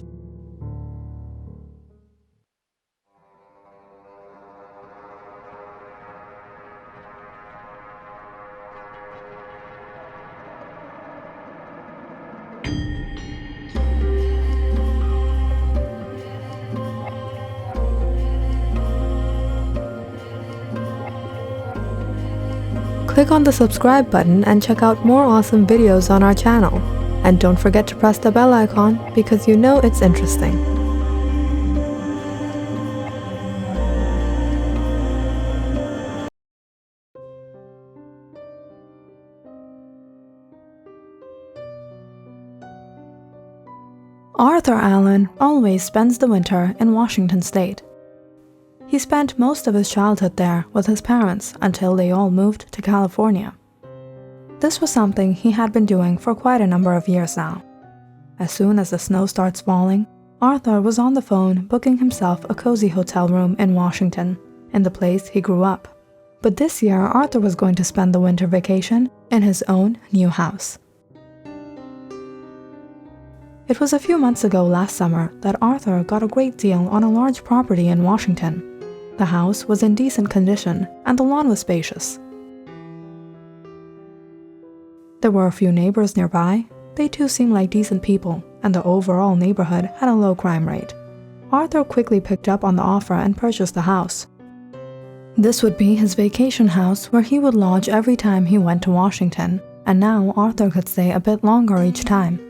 Click on the subscribe button and check out more awesome videos on our channel. And don't forget to press the bell icon because you know it's interesting. Arthur Allen always spends the winter in Washington State. He spent most of his childhood there with his parents until they all moved to California. This was something he had been doing for quite a number of years now. As soon as the snow starts falling, Arthur was on the phone booking himself a cozy hotel room in Washington, in the place he grew up. But this year, Arthur was going to spend the winter vacation in his own new house. It was a few months ago last summer that Arthur got a great deal on a large property in Washington. The house was in decent condition and the lawn was spacious. There were a few neighbors nearby. They too seemed like decent people, and the overall neighborhood had a low crime rate. Arthur quickly picked up on the offer and purchased the house. This would be his vacation house where he would lodge every time he went to Washington, and now Arthur could stay a bit longer each time.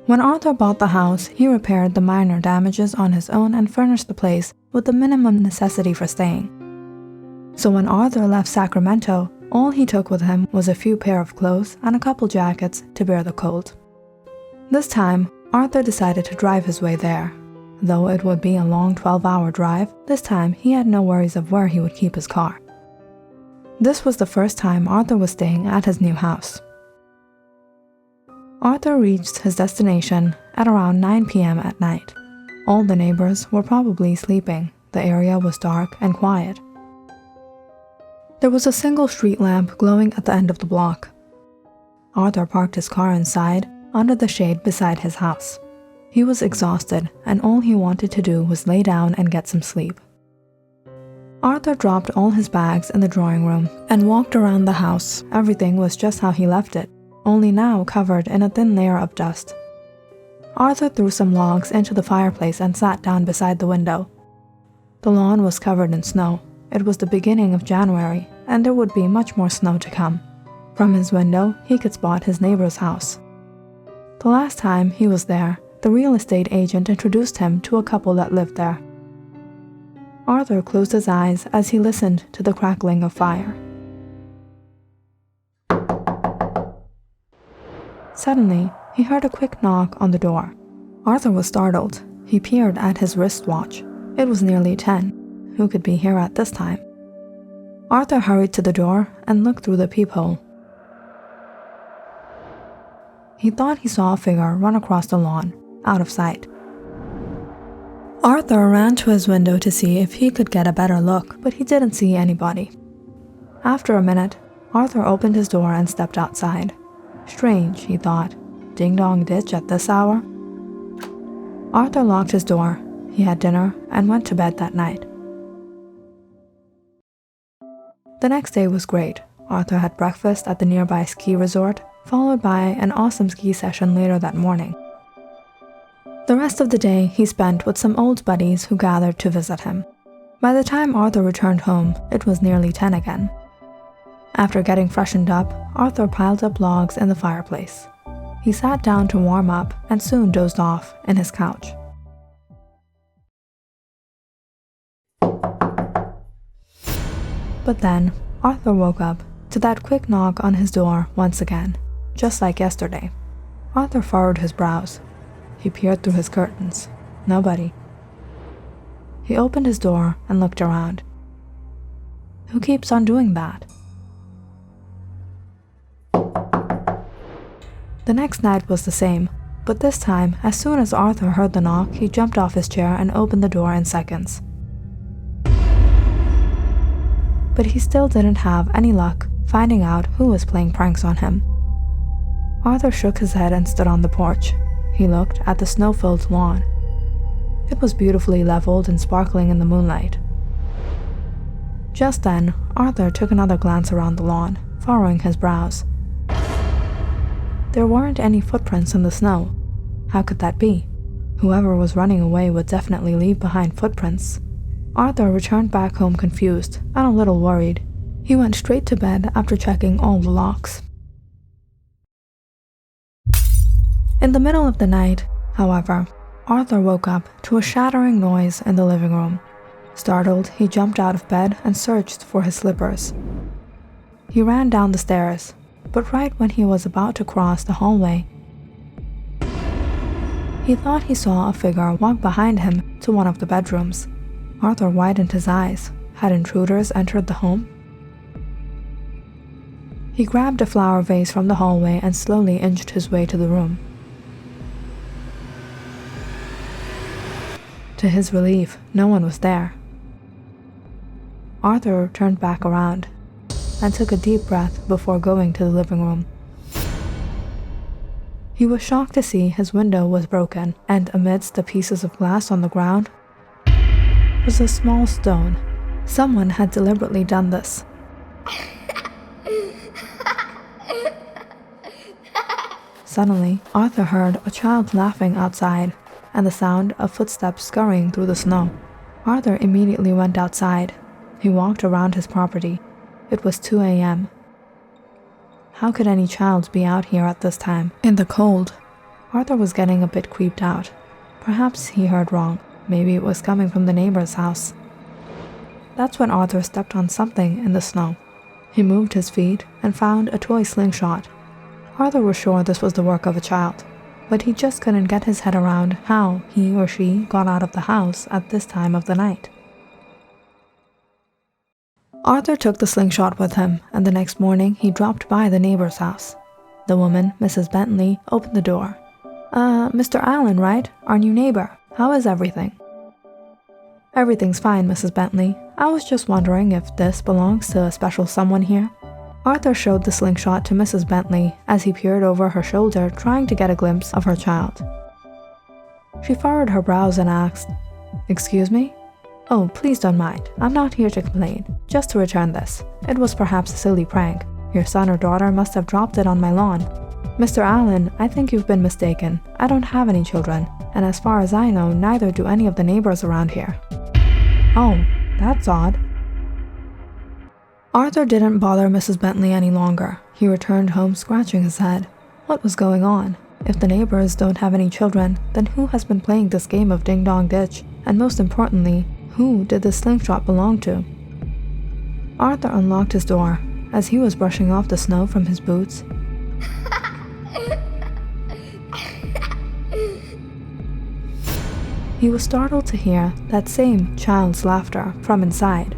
When Arthur bought the house, he repaired the minor damages on his own and furnished the place with the minimum necessity for staying. So when Arthur left Sacramento, all he took with him was a few pair of clothes and a couple jackets to bear the cold. This time, Arthur decided to drive his way there. Though it would be a long 12-hour drive, this time he had no worries of where he would keep his car. This was the first time Arthur was staying at his new house. Arthur reached his destination at around 9 p.m. at night. All the neighbors were probably sleeping. The area was dark and quiet. There was a single street lamp glowing at the end of the block. Arthur parked his car inside, under the shade beside his house. He was exhausted, and all he wanted to do was lay down and get some sleep. Arthur dropped all his bags in the drawing room and walked around the house. Everything was just how he left it, only now covered in a thin layer of dust. Arthur threw some logs into the fireplace and sat down beside the window. The lawn was covered in snow. It was the beginning of January, and there would be much more snow to come. From his window, he could spot his neighbor's house. The last time he was there, the real estate agent introduced him to a couple that lived there. Arthur closed his eyes as he listened to the crackling of fire. Suddenly, he heard a quick knock on the door. Arthur was startled. He peered at his wristwatch. It was nearly 10. Who could be here at this time? Arthur hurried to the door and looked through the peephole. He thought he saw a figure run across the lawn, out of sight. Arthur ran to his window to see if he could get a better look, but he didn't see anybody. After a minute, Arthur opened his door and stepped outside. Strange, he thought. Ding-dong ditch at this hour? Arthur locked his door. He had dinner and went to bed that night. The next day was great. Arthur had breakfast at the nearby ski resort, followed by an awesome ski session later that morning. The rest of the day he spent with some old buddies who gathered to visit him. By the time Arthur returned home, it was nearly 10 again. After getting freshened up, Arthur piled up logs in the fireplace. He sat down to warm up and soon dozed off in his couch. But then, Arthur woke up to that quick knock on his door once again, just like yesterday. Arthur furrowed his brows. He peered through his curtains. Nobody. He opened his door and looked around. Who keeps on doing that? The next night was the same, but this time, as soon as Arthur heard the knock, he jumped off his chair and opened the door in seconds. But he still didn't have any luck finding out who was playing pranks on him. Arthur shook his head and stood on the porch. He looked at the snow-filled lawn. It was beautifully leveled and sparkling in the moonlight. Just then, Arthur took another glance around the lawn, furrowing his brows. There weren't any footprints in the snow. How could that be? Whoever was running away would definitely leave behind footprints. Arthur returned back home confused and a little worried. He went straight to bed after checking all the locks. In the middle of the night, however, Arthur woke up to a shattering noise in the living room. Startled, he jumped out of bed and searched for his slippers. He ran down the stairs, but right when he was about to cross the hallway, He thought he saw a figure walk behind him to one of the bedrooms. Arthur widened his eyes. Had intruders entered the home? He grabbed a flower vase from the hallway and slowly inched his way to the room. To his relief, no one was there. Arthur turned back around and took a deep breath before going to the living room. He was shocked to see his window was broken, and amidst the pieces of glass on the ground was a small stone. Someone had deliberately done this. Suddenly, Arthur heard a child laughing outside and the sound of footsteps scurrying through the snow. Arthur immediately went outside. He walked around his property. It was 2 a.m. How could any child be out here at this time, in the cold? Arthur was getting a bit creeped out. Perhaps he heard wrong. Maybe it was coming from the neighbor's house. That's when Arthur stepped on something in the snow. He moved his feet and found a toy slingshot. Arthur was sure this was the work of a child, but he just couldn't get his head around how he or she got out of the house at this time of the night. Arthur took the slingshot with him, and the next morning he dropped by the neighbor's house. The woman, Mrs. Bentley, opened the door. Mr. Allen, right? Our new neighbor. How is everything?" "Everything's fine, Mrs. Bentley. I was just wondering if this belongs to a special someone here." Arthur showed the slingshot to Mrs. Bentley as he peered over her shoulder trying to get a glimpse of her child. She furrowed her brows and asked, "Excuse me?" "Oh, please don't mind. I'm not here to complain, just to return this. It was perhaps a silly prank. Your son or daughter must have dropped it on my lawn." "Mr. Allen, I think you've been mistaken. I don't have any children, and as far as I know, neither do any of the neighbors around here." "Oh, that's odd." Arthur didn't bother Mrs. Bentley any longer. He returned home scratching his head. What was going on? If the neighbors don't have any children, then who has been playing this game of ding-dong ditch? And most importantly, who did this slingshot belong to? Arthur unlocked his door. As he was brushing off the snow from his boots, he was startled to hear that same child's laughter from inside.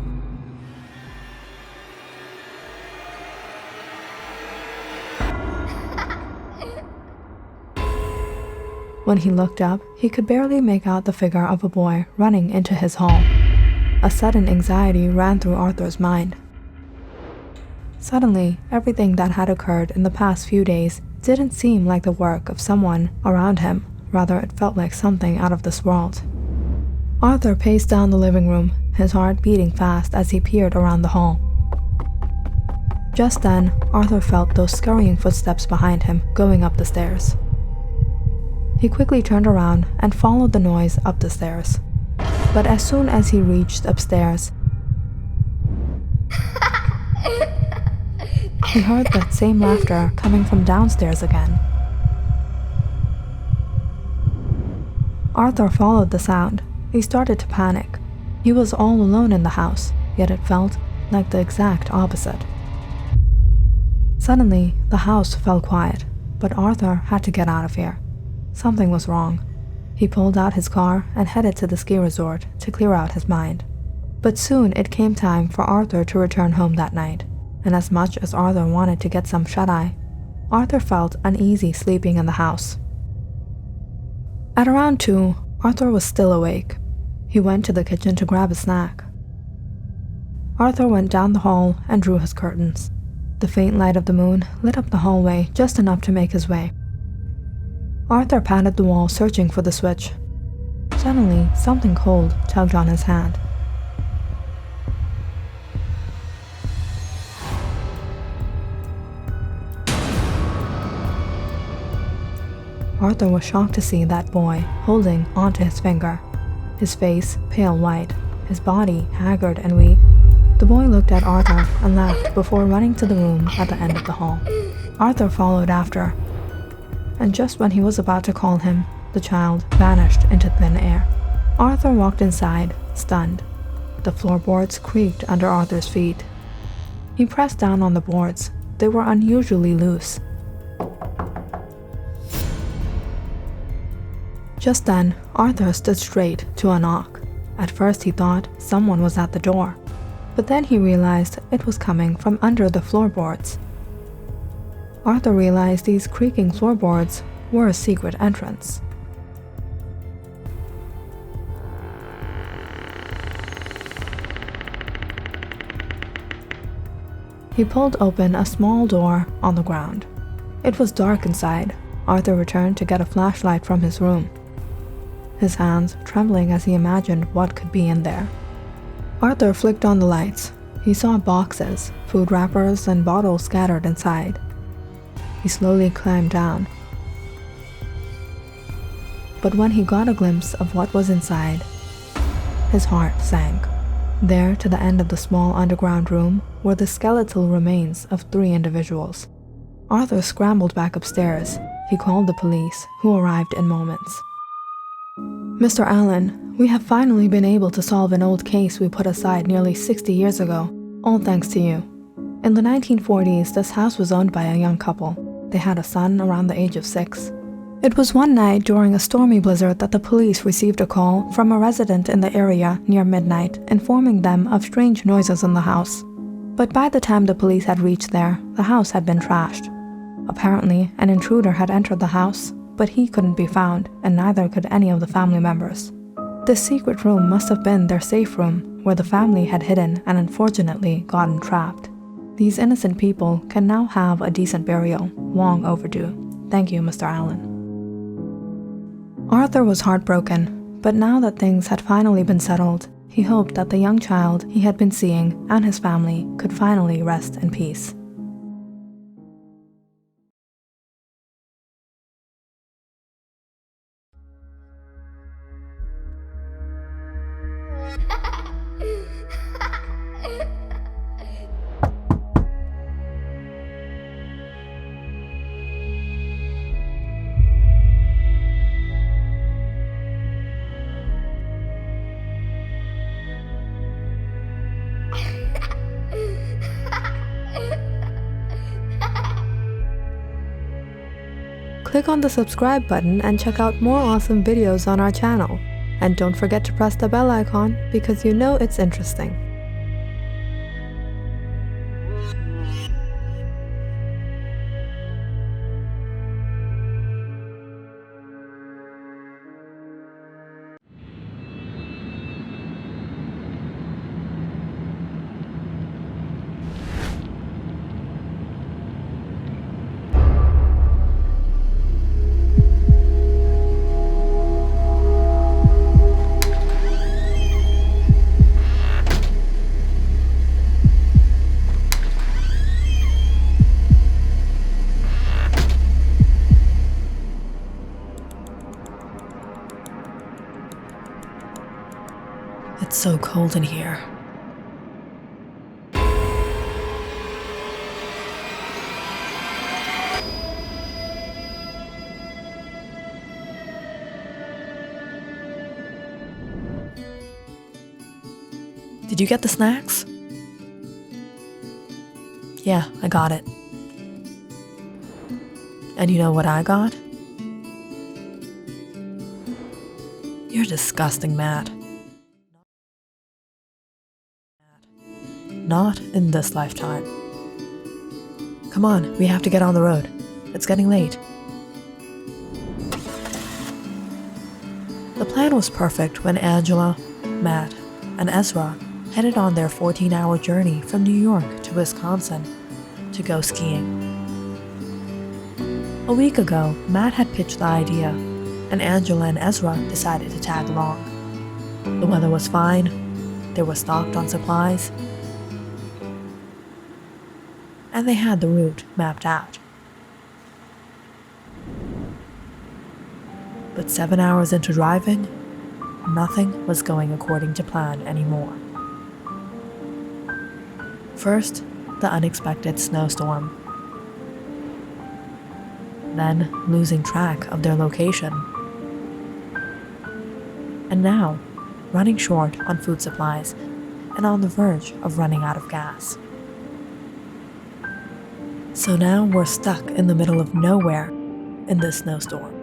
When he looked up, he could barely make out the figure of a boy running into his hall. A sudden anxiety ran through Arthur's mind. Suddenly, everything that had occurred in the past few days didn't seem like the work of someone around him. Rather, it felt like something out of this world. Arthur paced down the living room, his heart beating fast as he peered around the hall. Just then, Arthur felt those scurrying footsteps behind him going up the stairs. He quickly turned around and followed the noise up the stairs. But as soon as he reached upstairs, he heard that same laughter coming from downstairs again. Arthur followed the sound. He started to panic. He was all alone in the house, yet it felt like the exact opposite. Suddenly, the house fell quiet, but Arthur had to get out of here. Something was wrong. He pulled out his car and headed to the ski resort to clear out his mind. But soon it came time for Arthur to return home that night, and as much as Arthur wanted to get some shut-eye, Arthur felt uneasy sleeping in the house. At around 2, Arthur was still awake. He went to the kitchen to grab a snack. Arthur went down the hall and drew his curtains. The faint light of the moon lit up the hallway just enough to make his way. Arthur patted the wall searching for the switch. Suddenly, something cold tugged on his hand. Arthur was shocked to see that boy holding onto his finger, his face pale white, his body haggard and weak. The boy looked at Arthur and laughed before running to the room at the end of the hall. Arthur followed after, and just when he was about to call him, the child vanished into thin air. Arthur walked inside, stunned. The floorboards creaked under Arthur's feet. He pressed down on the boards. They were unusually loose. Just then, Arthur stood straight to a knock. At first he thought someone was at the door, but then he realized it was coming from under the floorboards. Arthur realized these creaking floorboards were a secret entrance. He pulled open a small door on the ground. It was dark inside. Arthur returned to get a flashlight from his room, his hands trembling as he imagined what could be in there. Arthur flicked on the lights. He saw boxes, food wrappers, and bottles scattered inside. He slowly climbed down. But when he got a glimpse of what was inside, his heart sank. There, to the end of the small underground room, were the skeletal remains of 3 individuals. Arthur scrambled back upstairs. He called the police, who arrived in moments. "Mr. Allen, we have finally been able to solve an old case we put aside nearly 60 years ago, all thanks to you. In the 1940s, this house was owned by a young couple. They had a son around the age of 6. It was one night during a stormy blizzard that the police received a call from a resident in the area near midnight, informing them of strange noises in the house. But by the time the police had reached there, the house had been trashed. Apparently, an intruder had entered the house, but he couldn't be found, and neither could any of the family members. This secret room must have been their safe room, where the family had hidden and unfortunately gotten trapped. These innocent people can now have a decent burial, long overdue. Thank you, Mr. Allen." Arthur was heartbroken, but now that things had finally been settled, he hoped that the young child he had been seeing and his family could finally rest in peace. Click on the subscribe button and check out more awesome videos on our channel. And don't forget to press the bell icon because you know it's interesting. It's so cold in here. Did you get the snacks? Yeah, I got it. And you know what I got? You're disgusting, Matt. Not in this lifetime. Come on, we have to get on the road. It's getting late. The plan was perfect when Angela, Matt, and Ezra headed on their 14-hour journey from New York to Wisconsin to go skiing. A week ago, Matt had pitched the idea, and Angela and Ezra decided to tag along. The weather was fine, they were stocked on supplies, and they had the route mapped out. But 7 hours into driving, nothing was going according to plan anymore. First, the unexpected snowstorm. Then, losing track of their location. And now, running short on food supplies and on the verge of running out of gas. So now we're stuck in the middle of nowhere in this snowstorm.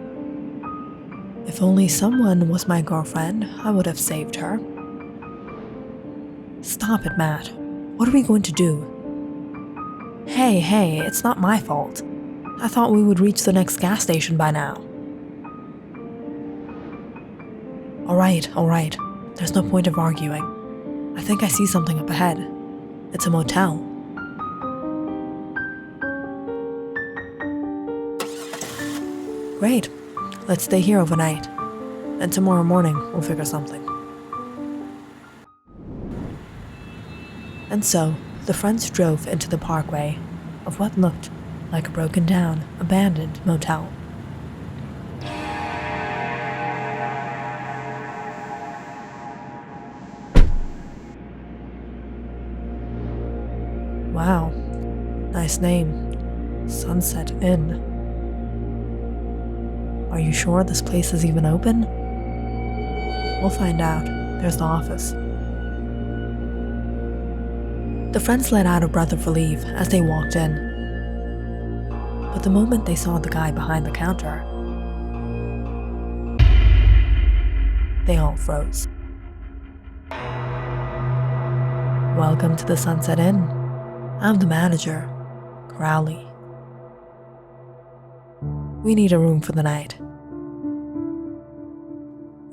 If only someone was my girlfriend, I would have saved her. Stop it, Matt. What are we going to do? Hey, it's not my fault. I thought we would reach the next gas station by now. All right. There's no point of arguing. I think I see something up ahead. It's a motel. Great. Let's stay here overnight. And tomorrow morning, we'll figure something. And so, the friends drove into the parkway of what looked like a broken down, abandoned motel. Wow, nice name. Sunset Inn. Are you sure this place is even open? We'll find out. There's the office. The friends let out a breath of relief as they walked in. But the moment they saw the guy behind the counter, they all froze. Welcome to the Sunset Inn. I'm the manager, Crowley. We need a room for the night.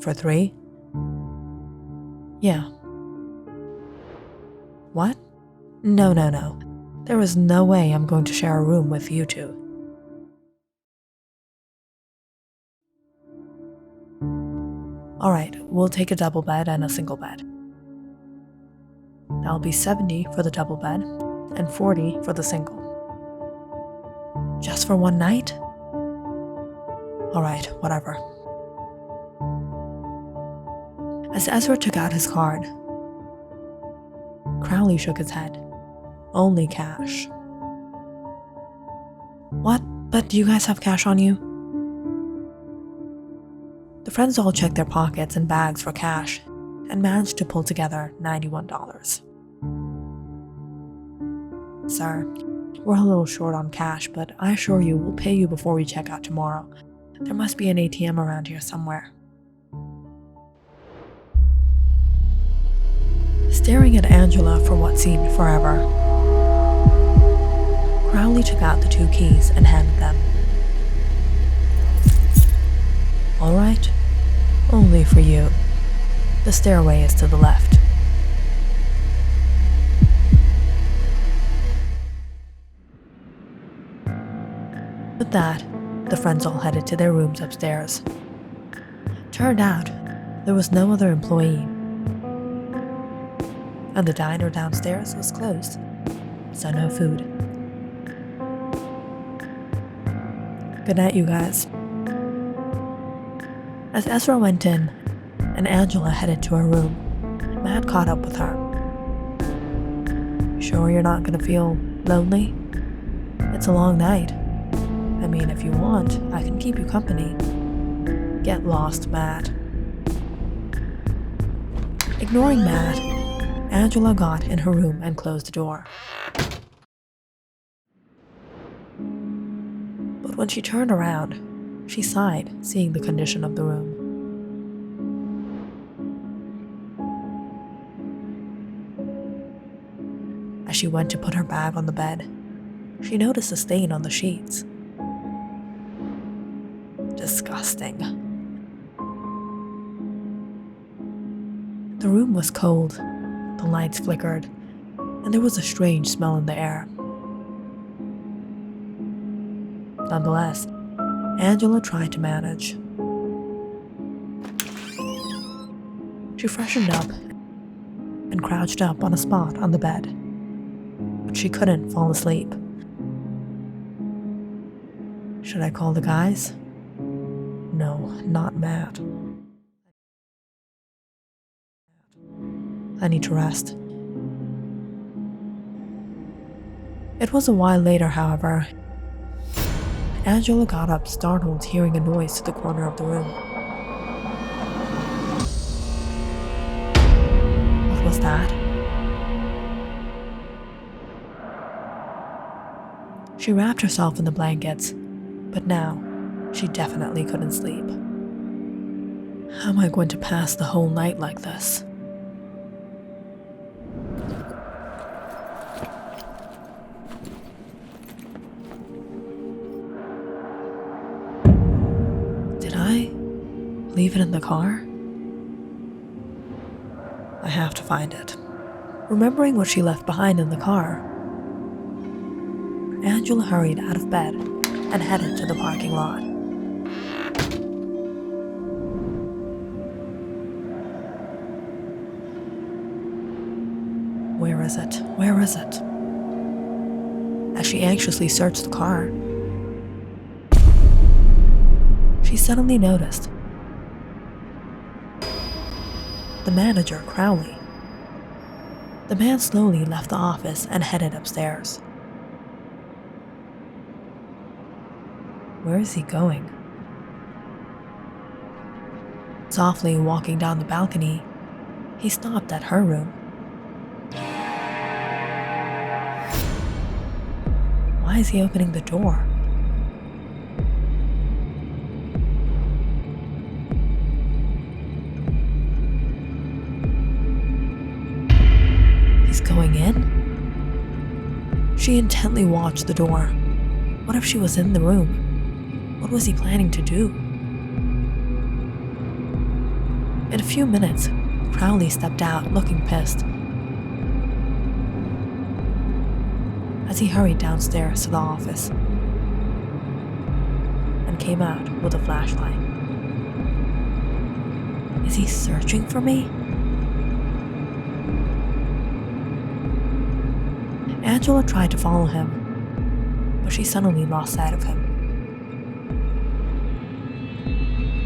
For 3? Yeah. What? No. There is no way I'm going to share a room with you two. Alright, we'll take a double bed and a single bed. That'll be $70 for the double bed and $40 for the single. Just for one night? Alright, whatever. As Ezra took out his card, Crowley shook his head. Only cash. What? But do you guys have cash on you? The friends all checked their pockets and bags for cash and managed to pull together $91. Sir, we're a little short on cash, but I assure you we'll pay you before we check out tomorrow. There must be an ATM around here somewhere. Staring at Angela for what seemed forever, Crowley took out the 2 keys and handed them. All right, only for you. The stairway is to the left. With that, the friends all headed to their rooms upstairs. Turned out, there was no other employee, and the diner downstairs was closed, so no food. Good night, you guys. As Ezra went in and Angela headed to her room, Matt caught up with her. Sure you're not gonna feel lonely? It's a long night. I mean, if you want, I can keep you company. Get lost, Matt. Ignoring Matt, Angela got in her room and closed the door. But when she turned around, she sighed, seeing the condition of the room. As she went to put her bag on the bed, she noticed a stain on the sheets. Disgusting. The room was cold, the lights flickered, and there was a strange smell in the air. Nonetheless, Angela tried to manage. She freshened up and crouched up on a spot on the bed, but she couldn't fall asleep. Should I call the guys? No, not Matt. I need to rest. It was a while later, however. Angela got up, startled, hearing a noise to the corner of the room. What was that? She wrapped herself in the blankets, but now she definitely couldn't sleep. How am I going to pass the whole night like this? Did I leave it in the car? I have to find it. Remembering what she left behind in the car, Angela hurried out of bed and headed to the parking lot. Where is it? Where is it? As she anxiously searched the car, she suddenly noticed the manager, Crowley. The man slowly left the office and headed upstairs. Where is he going? Softly walking down the balcony, he stopped at her room. Why is he opening the door? He's going in? She intently watched the door. What if she was in the room? What was he planning to do? In a few minutes, Crowley stepped out looking pissed. As he hurried downstairs to the office and came out with a flashlight. Is he searching for me? Angela tried to follow him, but she suddenly lost sight of him.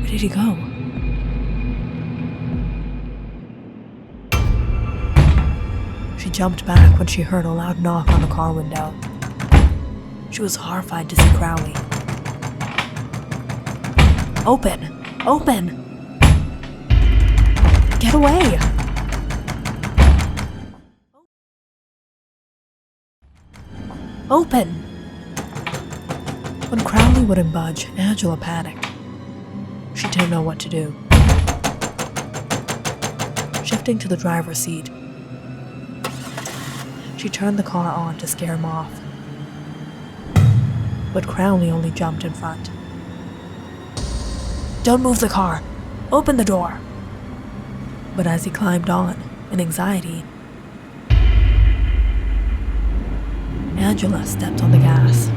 Where did he go? She jumped back when she heard a loud knock on the car window. She was horrified to see Crowley. Open! Open! Get away! Open! When Crowley wouldn't budge, Angela panicked. She didn't know what to do. Shifting to the driver's seat, she turned the car on to scare him off. But Crowley only jumped in front. Don't move the car! Open the door! But as he climbed on, in anxiety, Angela stepped on the gas.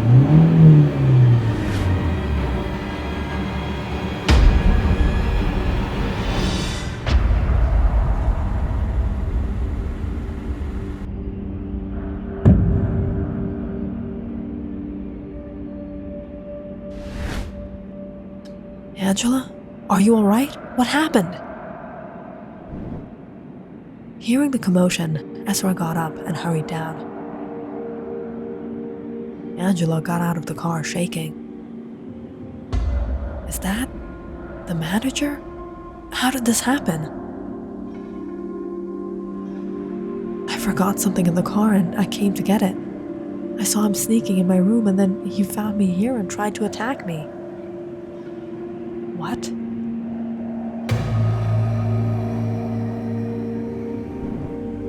Angela, are you all right? What happened? Hearing the commotion, Ezra got up and hurried down. Angela got out of the car shaking. Is that the manager? How did this happen? I forgot something in the car and I came to get it. I saw him sneaking in my room and then he found me here and tried to attack me. What?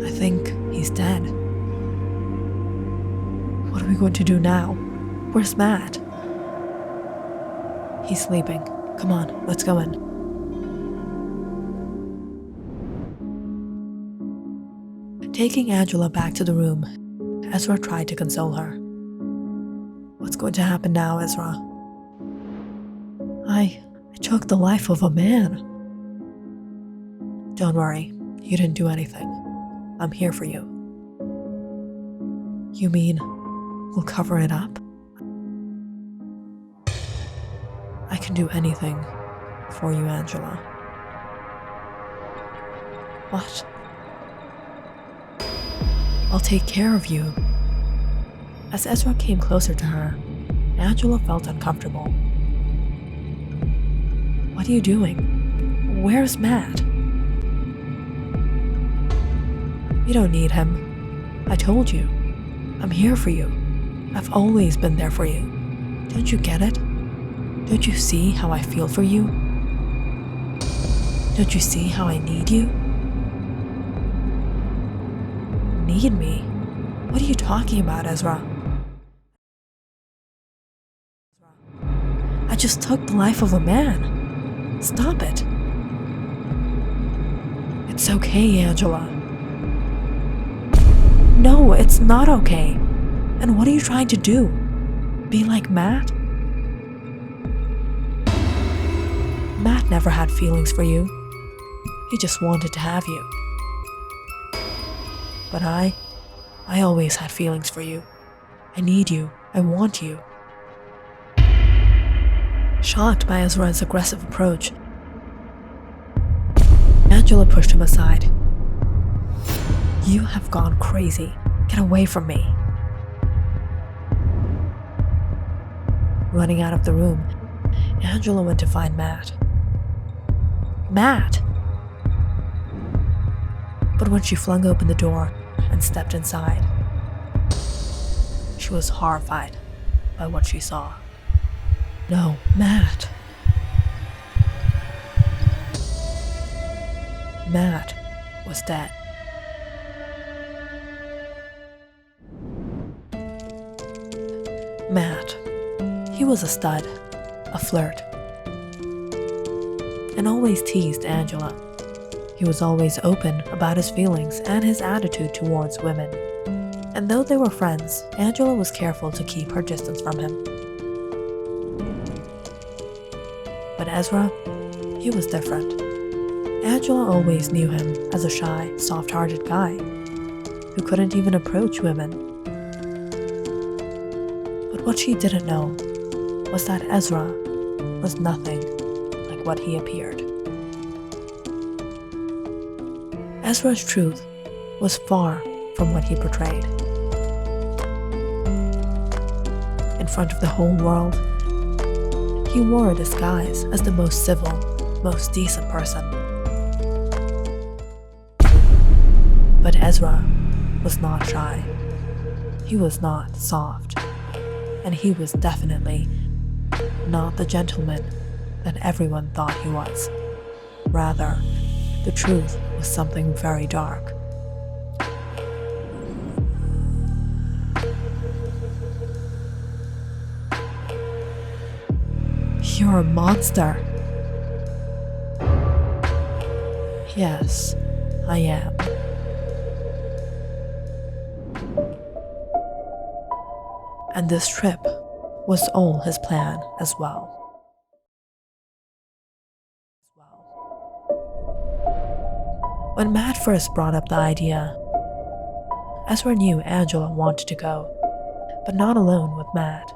I think he's dead. What are we going to do now? Where's Matt? He's sleeping. Come on, let's go in. Taking Angela back to the room, Ezra tried to console her. What's going to happen now, Ezra? I took the life of a man. Don't worry, you didn't do anything. I'm here for you. You mean we'll cover it up? I can do anything for you, Angela. What? I'll take care of you. As Ezra came closer to her, Angela felt uncomfortable. What are you doing? Where's Matt? You don't need him. I told you. I'm here for you. I've always been there for you. Don't you get it? Don't you see how I feel for you? Don't you see how I need you? Need me? What are you talking about, Ezra? I just took the life of a man. Stop it. It's okay, Angela. No, it's not okay. And what are you trying to do? Be like Matt? Matt never had feelings for you. He just wanted to have you. But I always had feelings for you. I need you. I want you. Shocked by Ezra's aggressive approach, Angela pushed him aside. You have gone crazy. Get away from me. Running out of the room, Angela went to find Matt. Matt! But when she flung open the door and stepped inside, she was horrified by what she saw. No, Matt. Matt was dead. Matt, he was a stud, a flirt, and always teased Angela. He was always open about his feelings and his attitude towards women. And though they were friends, Angela was careful to keep her distance from him. But Ezra, he was different. Angela always knew him as a shy, soft-hearted guy who couldn't even approach women. But what she didn't know was that Ezra was nothing like what he appeared. Ezra's truth was far from what he portrayed. In front of the whole world, he wore a disguise as the most civil, most decent person. But Ezra was not shy. He was not soft. And he was definitely not the gentleman that everyone thought he was. Rather, the truth was something very dark. You're a monster. Yes, I am. And this trip was all his plan as well. When Matt first brought up the idea, Ezra knew Angela wanted to go, but not alone with Matt.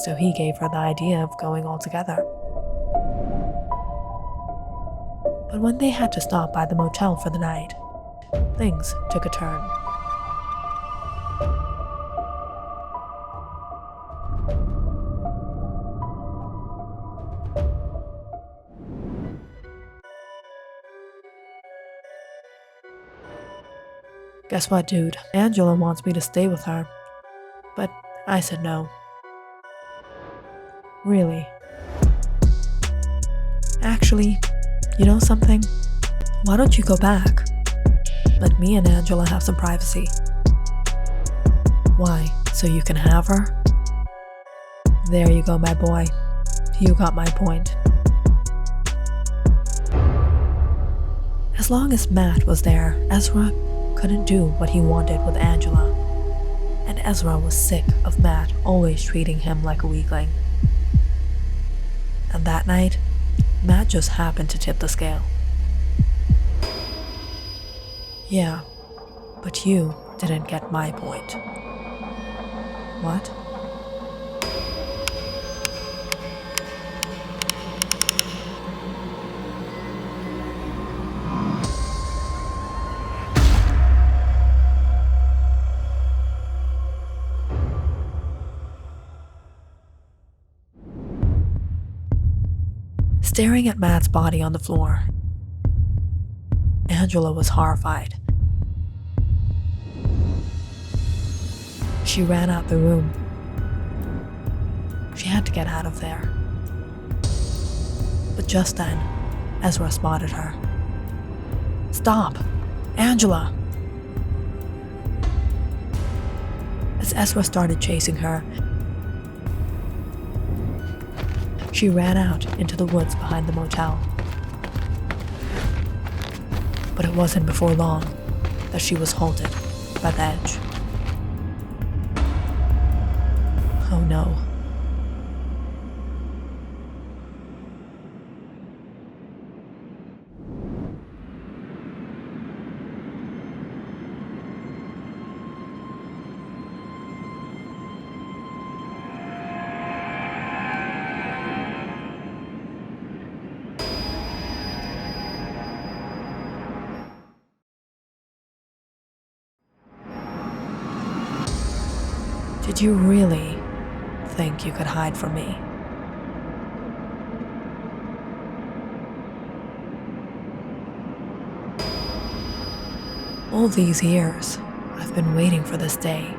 So he gave her the idea of going all together. But when they had to stop by the motel for the night, things took a turn. Guess what, dude? Angela wants me to stay with her. But I said no. Really. Actually, you know something? Why don't you go back? Let me and Angela have some privacy. Why? So you can have her? There you go, my boy. You got my point. As long as Matt was there, Ezra couldn't do what he wanted with Angela. And Ezra was sick of Matt always treating him like a weakling. And that night, Matt just happened to tip the scale. Yeah, but you didn't get my point. What? Staring at Matt's body on the floor, Angela was horrified. She ran out the room. She had to get out of there. But just then, Ezra spotted her. "Stop! Angela!" As Ezra started chasing her, she ran out into the woods behind the motel. But it wasn't before long that she was halted by the edge. Oh no. Did you really think you could hide from me? All these years, I've been waiting for this day,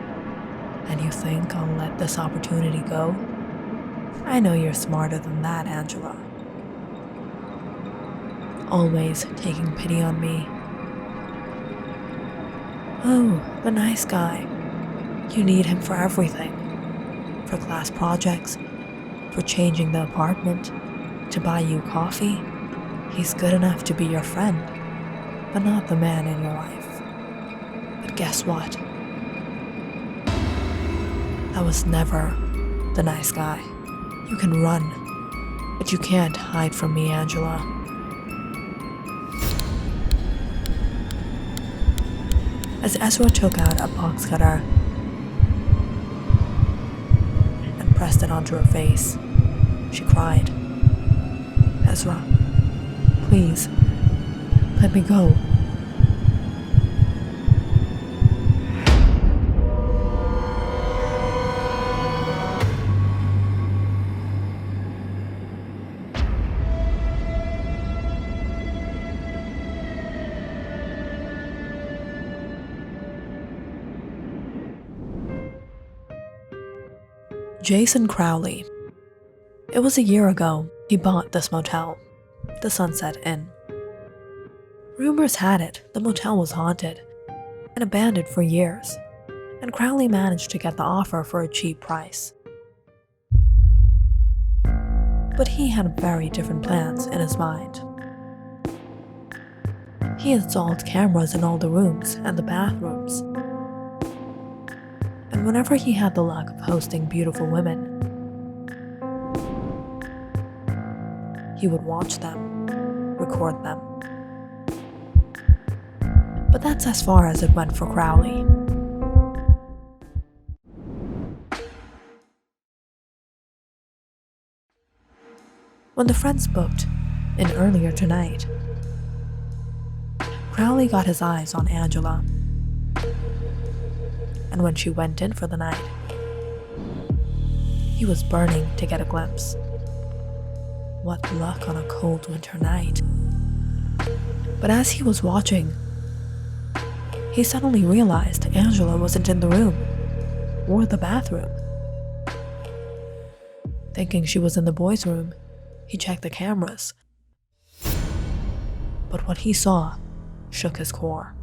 and you think I'll let this opportunity go? I know you're smarter than that, Angela. Always taking pity on me. Oh, the nice guy. You need him for everything. For class projects, for changing the apartment, to buy you coffee. He's good enough to be your friend, but not the man in your life. But guess what? I was never the nice guy. You can run, but you can't hide from me, Angela. As Ezra took out a box cutter and pressed it onto her face, she cried, "Ezra, please, let me go." Jason Crowley. It was a year ago he bought this motel, the Sunset Inn. Rumors had it the motel was haunted and abandoned for years, and Crowley managed to get the offer for a cheap price. But he had very different plans in his mind. He installed cameras in all the rooms and the bathrooms. And whenever he had the luck of hosting beautiful women, he would watch them, record them. But that's as far as it went for Crowley. When the friends booked in earlier tonight, Crowley got his eyes on Angela. And when she went in for the night, he was burning to get a glimpse. What luck on a cold winter night. But as he was watching, he suddenly realized Angela wasn't in the room or the bathroom. Thinking she was in the boys' room, he checked the cameras. But what he saw shook his core.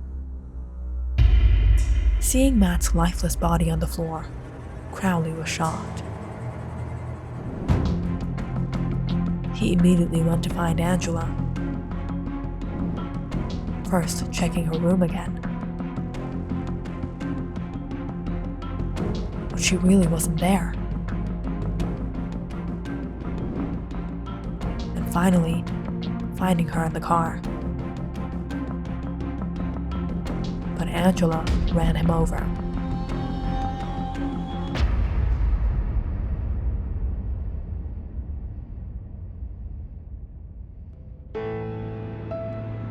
Seeing Matt's lifeless body on the floor, Crowley was shocked. He immediately went to find Angela, first checking her room again. But she really wasn't there. And finally, finding her in the car. But Angela ran him over.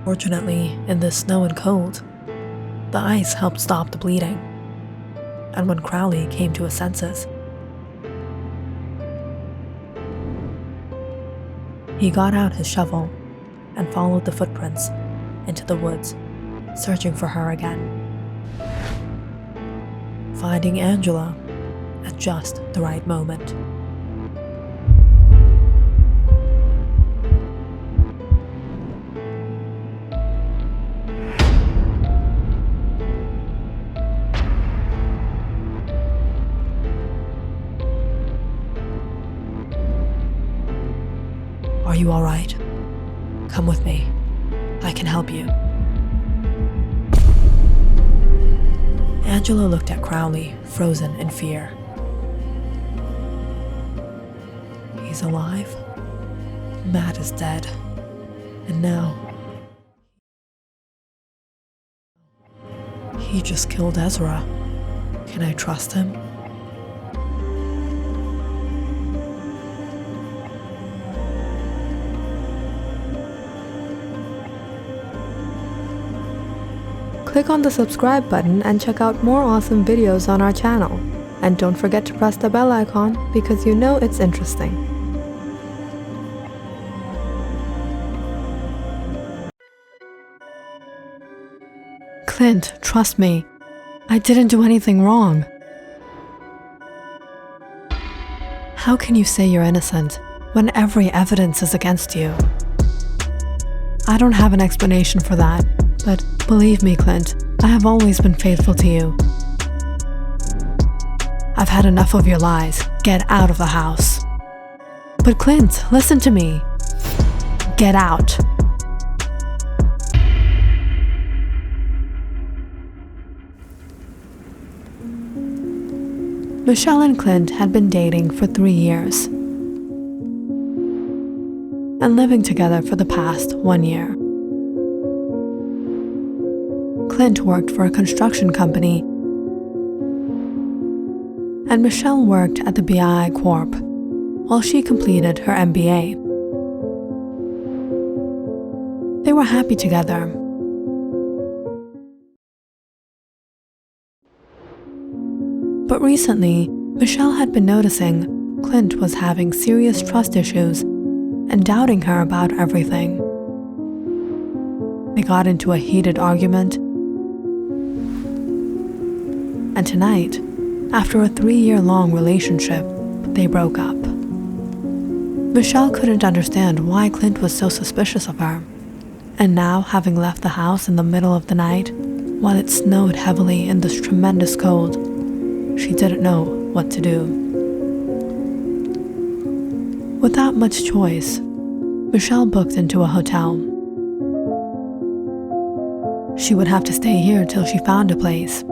Fortunately, in the snow and cold, the ice helped stop the bleeding. And when Crowley came to his senses, he got out his shovel and followed the footprints into the woods, searching for her again. Finding Angela at just the right moment. Are you all right? Come with me. I can help you. Angela looked at Crowley, frozen in fear. He's alive? Matt is dead. And now, he just killed Ezra. Can I trust him? Click on the subscribe button and check out more awesome videos on our channel. And don't forget to press the bell icon because you know it's interesting. Clint, trust me. I didn't do anything wrong. How can you say you're innocent when every evidence is against you? I don't have an explanation for that, but believe me, Clint, I have always been faithful to you. I've had enough of your lies. Get out of the house. But Clint, listen to me. Get out. Michelle and Clint had been dating for 3 years and living together for the past 1 year. Clint worked for a construction company and Michelle worked at the BI Corp while she completed her MBA. They were happy together. But recently, Michelle had been noticing Clint was having serious trust issues and doubting her about everything. They got into a heated argument, and tonight, after a 3-year-long relationship, they broke up. Michelle couldn't understand why Clint was so suspicious of her, and now, having left the house in the middle of the night, while it snowed heavily in this tremendous cold, she didn't know what to do. Without much choice, Michelle booked into a hotel. She would have to stay here till she found a place.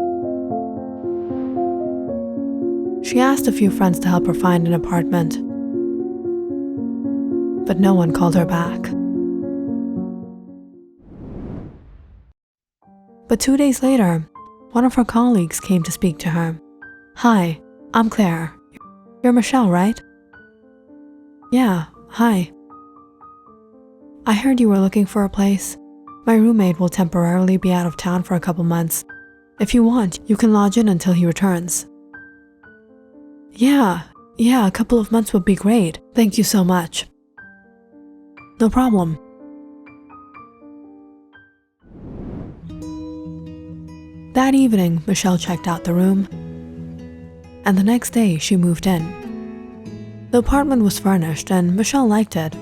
She asked a few friends to help her find an apartment, but no one called her back. But 2 days later, one of her colleagues came to speak to her. Hi, I'm Claire. You're Michelle, right? Yeah, hi. I heard you were looking for a place. My roommate will temporarily be out of town for a couple months. If you want, you can lodge in until he returns. Yeah, a couple of months would be great. Thank you so much. No problem. That evening, Michelle checked out the room, and the next day she moved in. The apartment was furnished and Michelle liked it.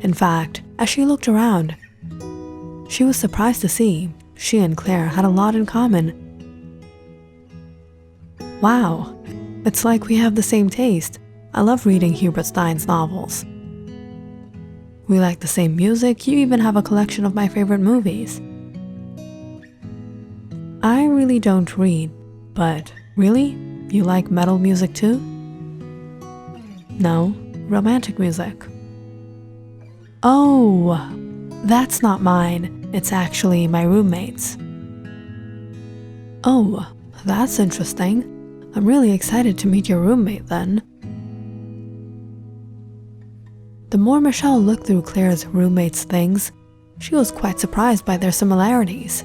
In fact, as she looked around, she was surprised to see she and Claire had a lot in common. Wow, it's like we have the same taste. I love reading Hubert Stein's novels. We like the same music, you even have a collection of my favorite movies. I really don't read, but really? You like metal music too? No, romantic music. Oh, that's not mine. It's actually my roommate's. Oh, that's interesting. I'm really excited to meet your roommate then. The more Michelle looked through Claire's roommate's things, she was quite surprised by their similarities,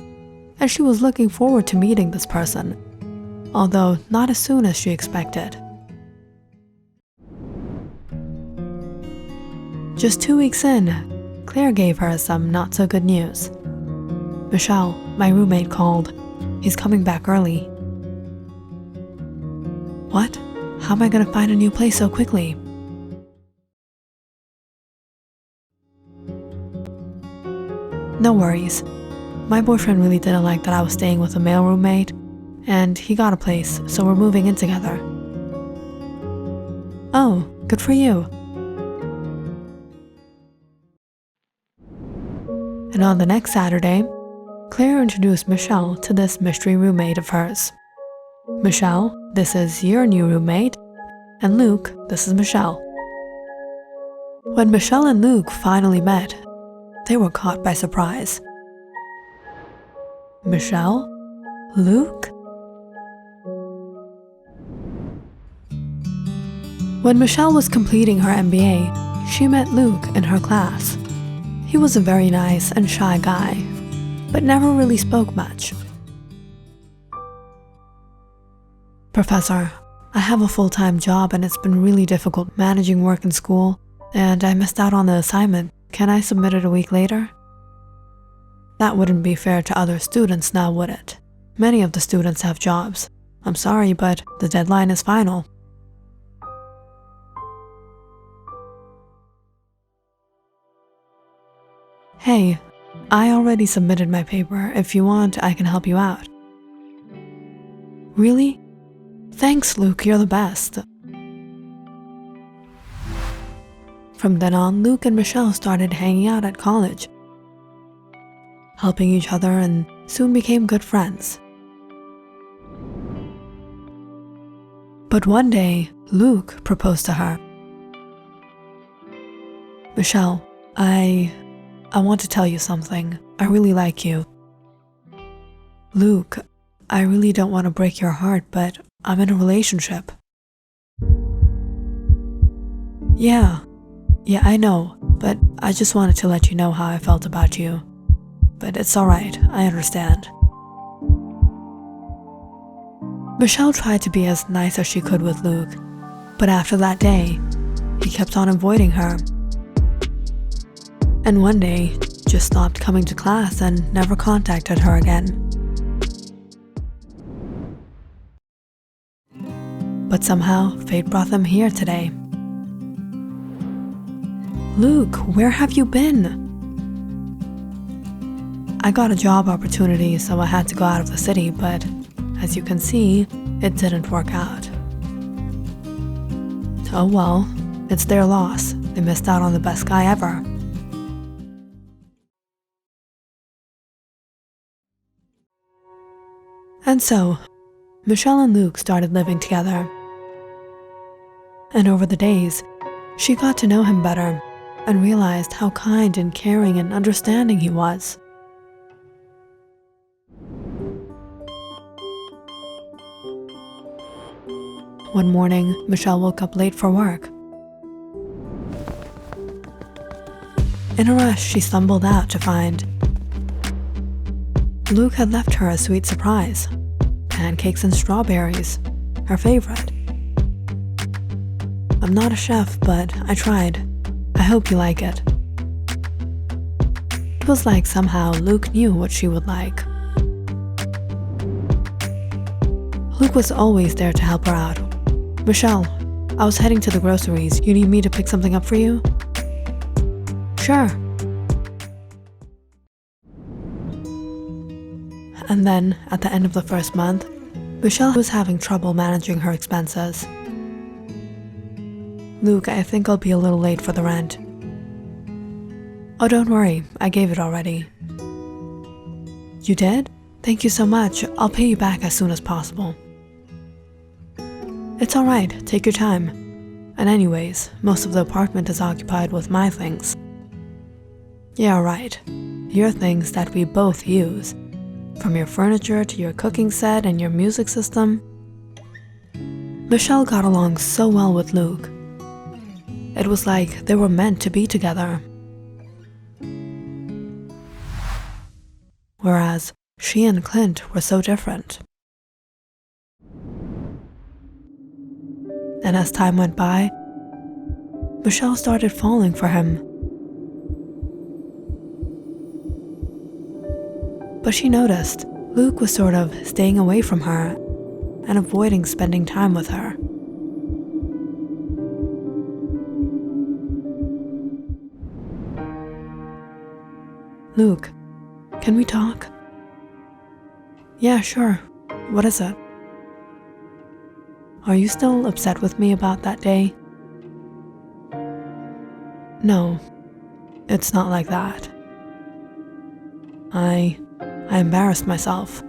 and she was looking forward to meeting this person, although not as soon as she expected. Just 2 weeks in, Claire gave her some not-so-good news. Michelle, my roommate called. He's coming back early. What? How am I gonna find a new place so quickly? No worries. My boyfriend really didn't like that I was staying with a male roommate, and he got a place, so we're moving in together. Oh, good for you. And on the next Saturday, Claire introduced Michelle to this mystery roommate of hers. Michelle, this is your new roommate, and Luke, this is Michelle. When Michelle and Luke finally met, they were caught by surprise. Michelle? Luke? When Michelle was completing her MBA, she met Luke in her class. He was a very nice and shy guy, but never really spoke much. "Professor, I have a full-time job and it's been really difficult managing work and school, and I missed out on the assignment. Can I submit it a week later?" That wouldn't be fair to other students now, would it? Many of the students have jobs. I'm sorry, but the deadline is final. "Hey, I already submitted my paper. If you want, I can help you out." "Really? Thanks, Luke, you're the best." From then on, Luke and Michelle started hanging out at college, helping each other, and soon became good friends. But one day, Luke proposed to her. "Michelle, I want to tell you something. I really like you." "Luke, I really don't want to break your heart, but I'm in a relationship." Yeah, I know, but I just wanted to let you know how I felt about you. But it's alright, I understand." Michelle tried to be as nice as she could with Luke, but after that day, he kept on avoiding her. And one day, just stopped coming to class and never contacted her again. But somehow, fate brought them here today. "Luke, where have you been?" "I got a job opportunity, so I had to go out of the city, but as you can see, it didn't work out." "Oh well, it's their loss. They missed out on the best guy ever." And so, Michelle and Luke started living together. And over the days, she got to know him better and realized how kind and caring and understanding he was. One morning, Michelle woke up late for work. In a rush, she stumbled out to find Luke had left her a sweet surprise: pancakes and strawberries, her favorite. "I'm not a chef, but I tried. I hope you like it." It was like somehow Luke knew what she would like. Luke was always there to help her out. "Michelle, I was heading to the groceries. You need me to pick something up for you?" "Sure." And then, at the end of the first month, Michelle was having trouble managing her expenses. "Luke, I think I'll be a little late for the rent." "Oh, don't worry, I gave it already." "You did? Thank you so much. I'll pay you back as soon as possible." "It's alright, take your time. And anyways, most of the apartment is occupied with my things." "Yeah, right. Your things that we both use. From your furniture to your cooking set and your music system." Michelle got along so well with Luke. It was like they were meant to be together. Whereas she and Clint were so different. And as time went by, Michelle started falling for him. But she noticed Luke was sort of staying away from her and avoiding spending time with her. "Luke, can we talk?" "Yeah, sure. What is it?" "Are you still upset with me about that day?" "No, it's not like that." I embarrassed myself.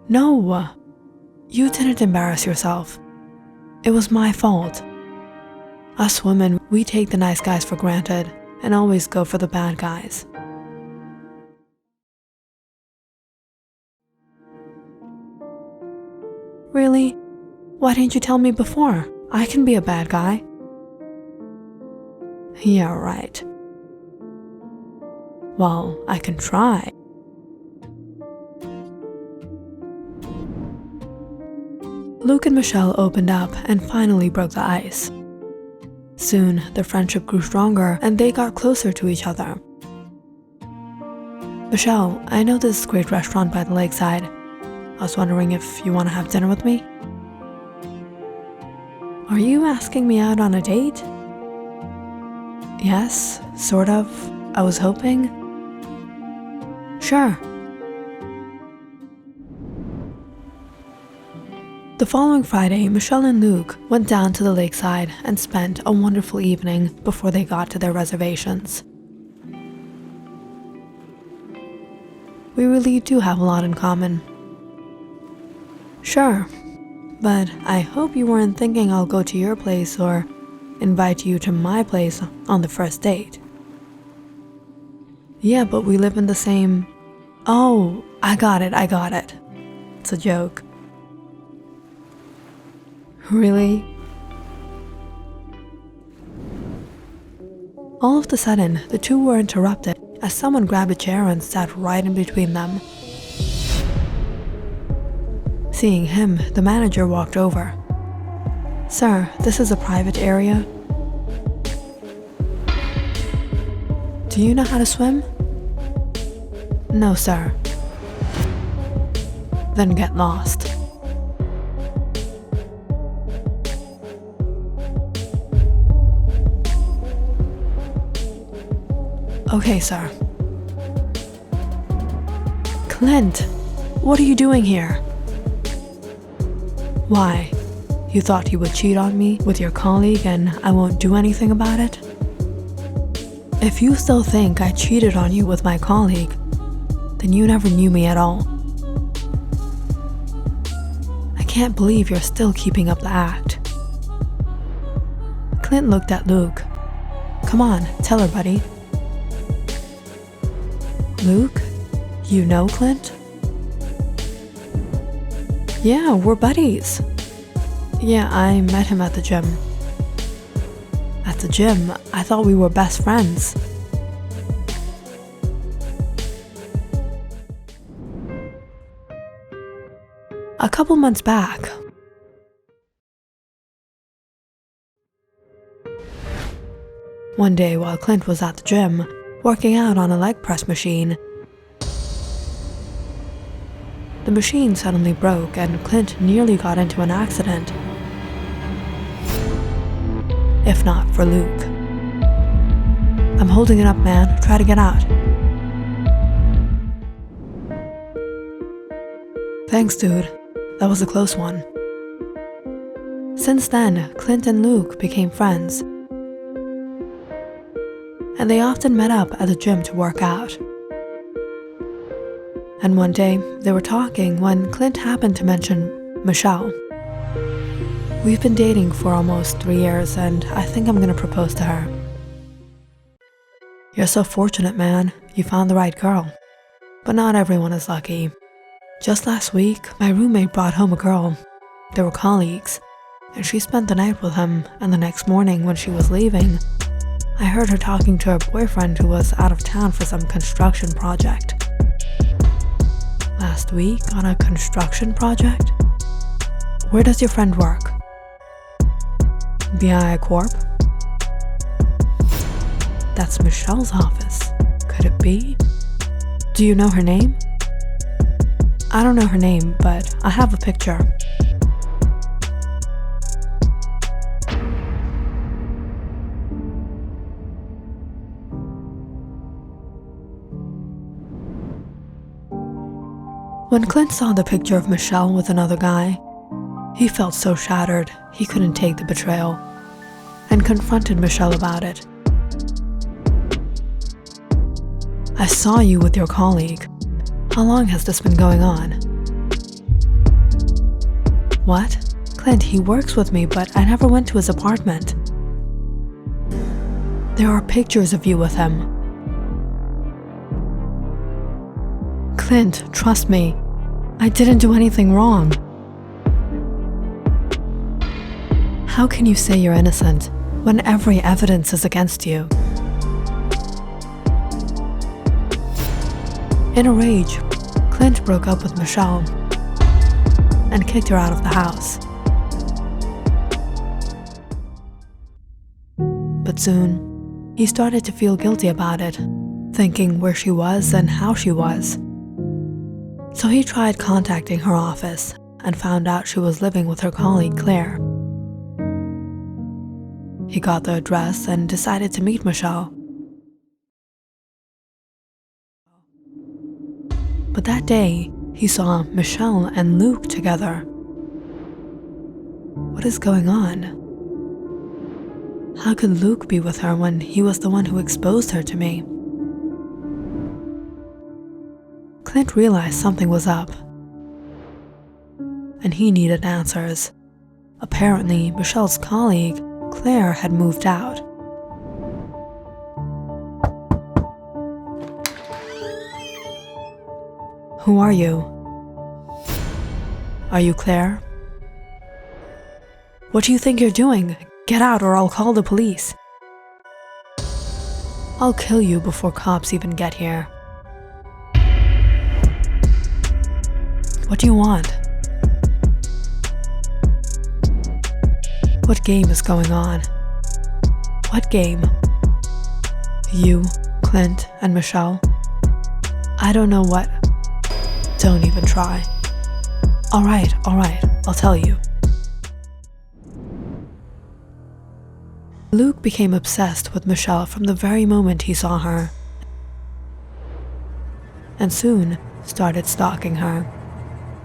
No, you didn't embarrass yourself. It was my fault. Us women, we take the nice guys for granted and always go for the bad guys. Really? Why didn't you tell me before? I can be a bad guy. Yeah, right. Well, I can try. Luke and Michelle opened up and finally broke the ice. Soon, their friendship grew stronger and they got closer to each other. Michelle, I know this great restaurant by the lakeside. I was wondering if you want to have dinner with me? Are you asking me out on a date? Yes, sort of. I was hoping. Sure. The following Friday, Michelle and Luke went down to the lakeside and spent a wonderful evening before they got to their reservations. We really do have a lot in common. Sure, but I hope you weren't thinking I'll go to your place or invite you to my place on the first date. Yeah, but we live in the same... Oh, I got it. It's a joke. Really? All of a sudden, the two were interrupted as someone grabbed a chair and sat right in between them. Seeing him, the manager walked over. Sir, this is a private area. Do you know how to swim? No, sir. Then get lost. Okay, sir. Clint, what are you doing here? Why? You thought you would cheat on me with your colleague and I won't do anything about it? If you still think I cheated on you with my colleague, then you never knew me at all. I can't believe you're still keeping up the act. Clint looked at Luke. Come on, tell her, buddy. Luke, you know Clint? Yeah, we're buddies. Yeah, I met him at the gym. At the gym? I thought we were best friends. A couple months back, one day while Clint was at the gym, working out on a leg press machine, the machine suddenly broke and Clint nearly got into an accident. If not for Luke. I'm holding it up, man. Try to get out. Thanks, dude. That was a close one. Since then, Clint and Luke became friends. And they often met up at the gym to work out. And one day, they were talking when Clint happened to mention Michelle. We've been dating for almost 3 years, and I think I'm gonna propose to her. You're so fortunate, man. You found the right girl. But not everyone is lucky. Just last week, my roommate brought home a girl. They were colleagues, and she spent the night with him, and the next morning when she was leaving, I heard her talking to her boyfriend who was out of town for some construction project. Last week on a construction project? Where does your friend work? BI Corp? That's Michelle's office. Could it be? Do you know her name? I don't know her name, but I have a picture. When Clint saw the picture of Michelle with another guy, he felt so shattered he couldn't take the betrayal and confronted Michelle about it. I saw you with your colleague. How long has this been going on? What? Clint, he works with me, but I never went to his apartment. There are pictures of you with him. Clint, trust me. I didn't do anything wrong. How can you say you're innocent when every evidence is against you? In a rage, Clint broke up with Michelle and kicked her out of the house. But soon, he started to feel guilty about it, thinking where she was and how she was. So he tried contacting her office and found out she was living with her colleague Claire. He got the address and decided to meet Michelle. But that day, he saw Michelle and Luke together. What is going on? How could Luke be with her when he was the one who exposed her to me? Clint realized something was up, and he needed answers. Apparently, Michelle's colleague, Claire, had moved out. Who are you? Are you Claire? What do you think you're doing? Get out or I'll call the police. I'll kill you before cops even get here. What do you want? What game is going on? What game? You, Clint, and Michelle? I don't know what. Don't even try. All right, I'll tell you. Luke became obsessed with Michelle from the very moment he saw her, and soon started stalking her.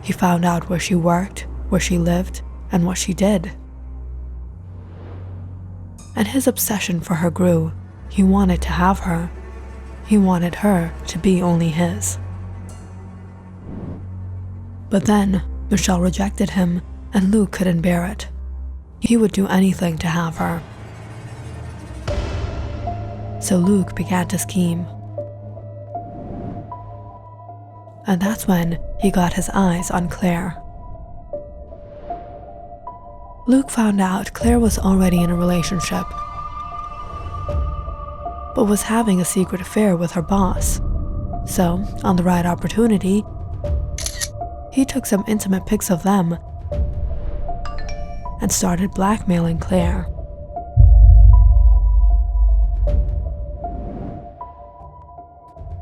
He found out where she worked, where she lived, and what she did. And his obsession for her grew. He wanted to have her. He wanted her to be only his. But then, Michelle rejected him, and Luke couldn't bear it. He would do anything to have her. So Luke began to scheme. And that's when he got his eyes on Claire. Luke found out Claire was already in a relationship, but was having a secret affair with her boss. So, on the right opportunity, he took some intimate pics of them and started blackmailing Claire.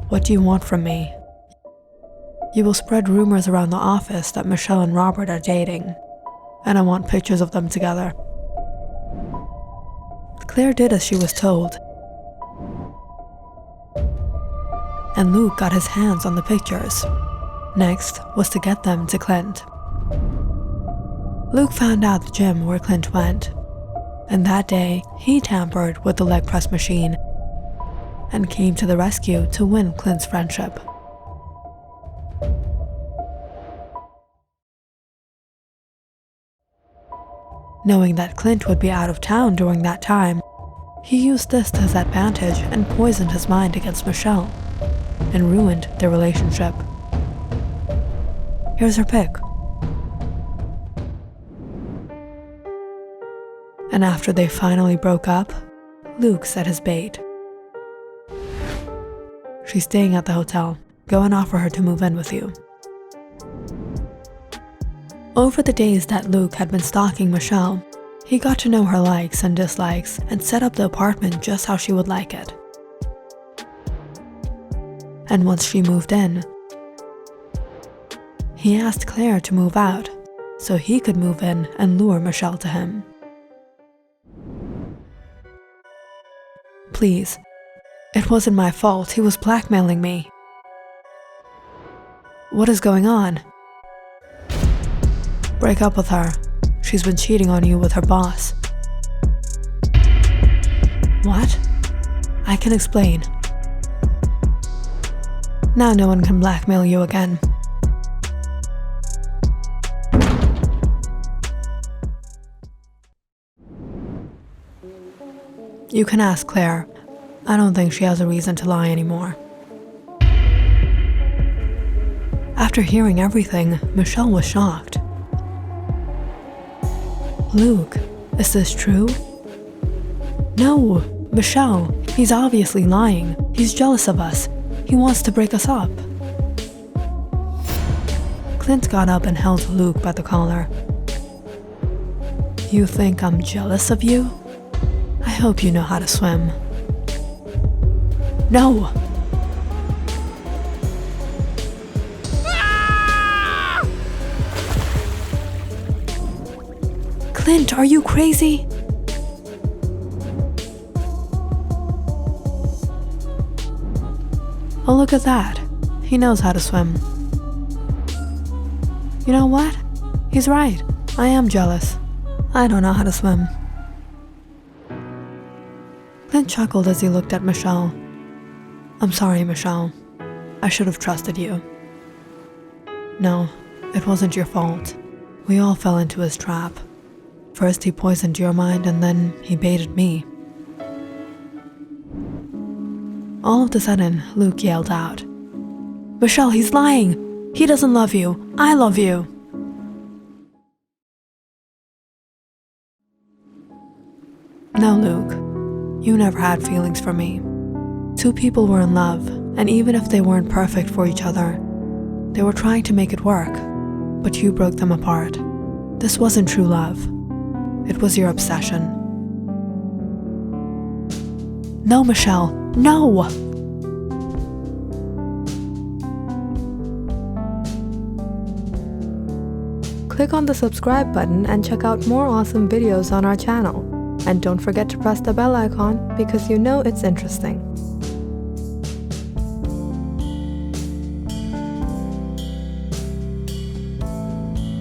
What do you want from me? You will spread rumors around the office that Michelle and Robert are dating, and I want pictures of them together. Claire did as she was told, and Luke got his hands on the pictures. Next was to get them to Clint. Luke found out the gym where Clint went, and that day he tampered with the leg press machine and came to the rescue to win Clint's friendship. Knowing that Clint would be out of town during that time, he used this to his advantage and poisoned his mind against Michelle and ruined their relationship. Here's her pic. And after they finally broke up, Luke set his bait. She's staying at the hotel. Go and offer her to move in with you. Over the days that Luke had been stalking Michelle, he got to know her likes and dislikes and set up the apartment just how she would like it. And once she moved in, he asked Claire to move out so he could move in and lure Michelle to him. Please, it wasn't my fault. He was blackmailing me. What is going on? Break up with her. She's been cheating on you with her boss. What? I can explain. Now no one can blackmail you again. You can ask Claire. I don't think she has a reason to lie anymore. After hearing everything, Michelle was shocked. Luke, is this true? No, Michelle, he's obviously lying. He's jealous of us. He wants to break us up. Clint got up and held Luke by the collar. You think I'm jealous of you? I hope you know how to swim. No! Clint, are you crazy? Oh, look at that. He knows how to swim. You know what? He's right. I am jealous. I don't know how to swim. Clint chuckled as he looked at Michelle. I'm sorry, Michelle. I should have trusted you. No, it wasn't your fault. We all fell into his trap. First he poisoned your mind and then he baited me. All of a sudden, Luke yelled out, Michelle, he's lying! He doesn't love you! I love you! No, Luke. You never had feelings for me. Two people were in love, and even if they weren't perfect for each other, they were trying to make it work, but you broke them apart. This wasn't true love. It was your obsession. No, Michelle, no! Click on the subscribe button and check out more awesome videos on our channel. And don't forget to press the bell icon because you know it's interesting.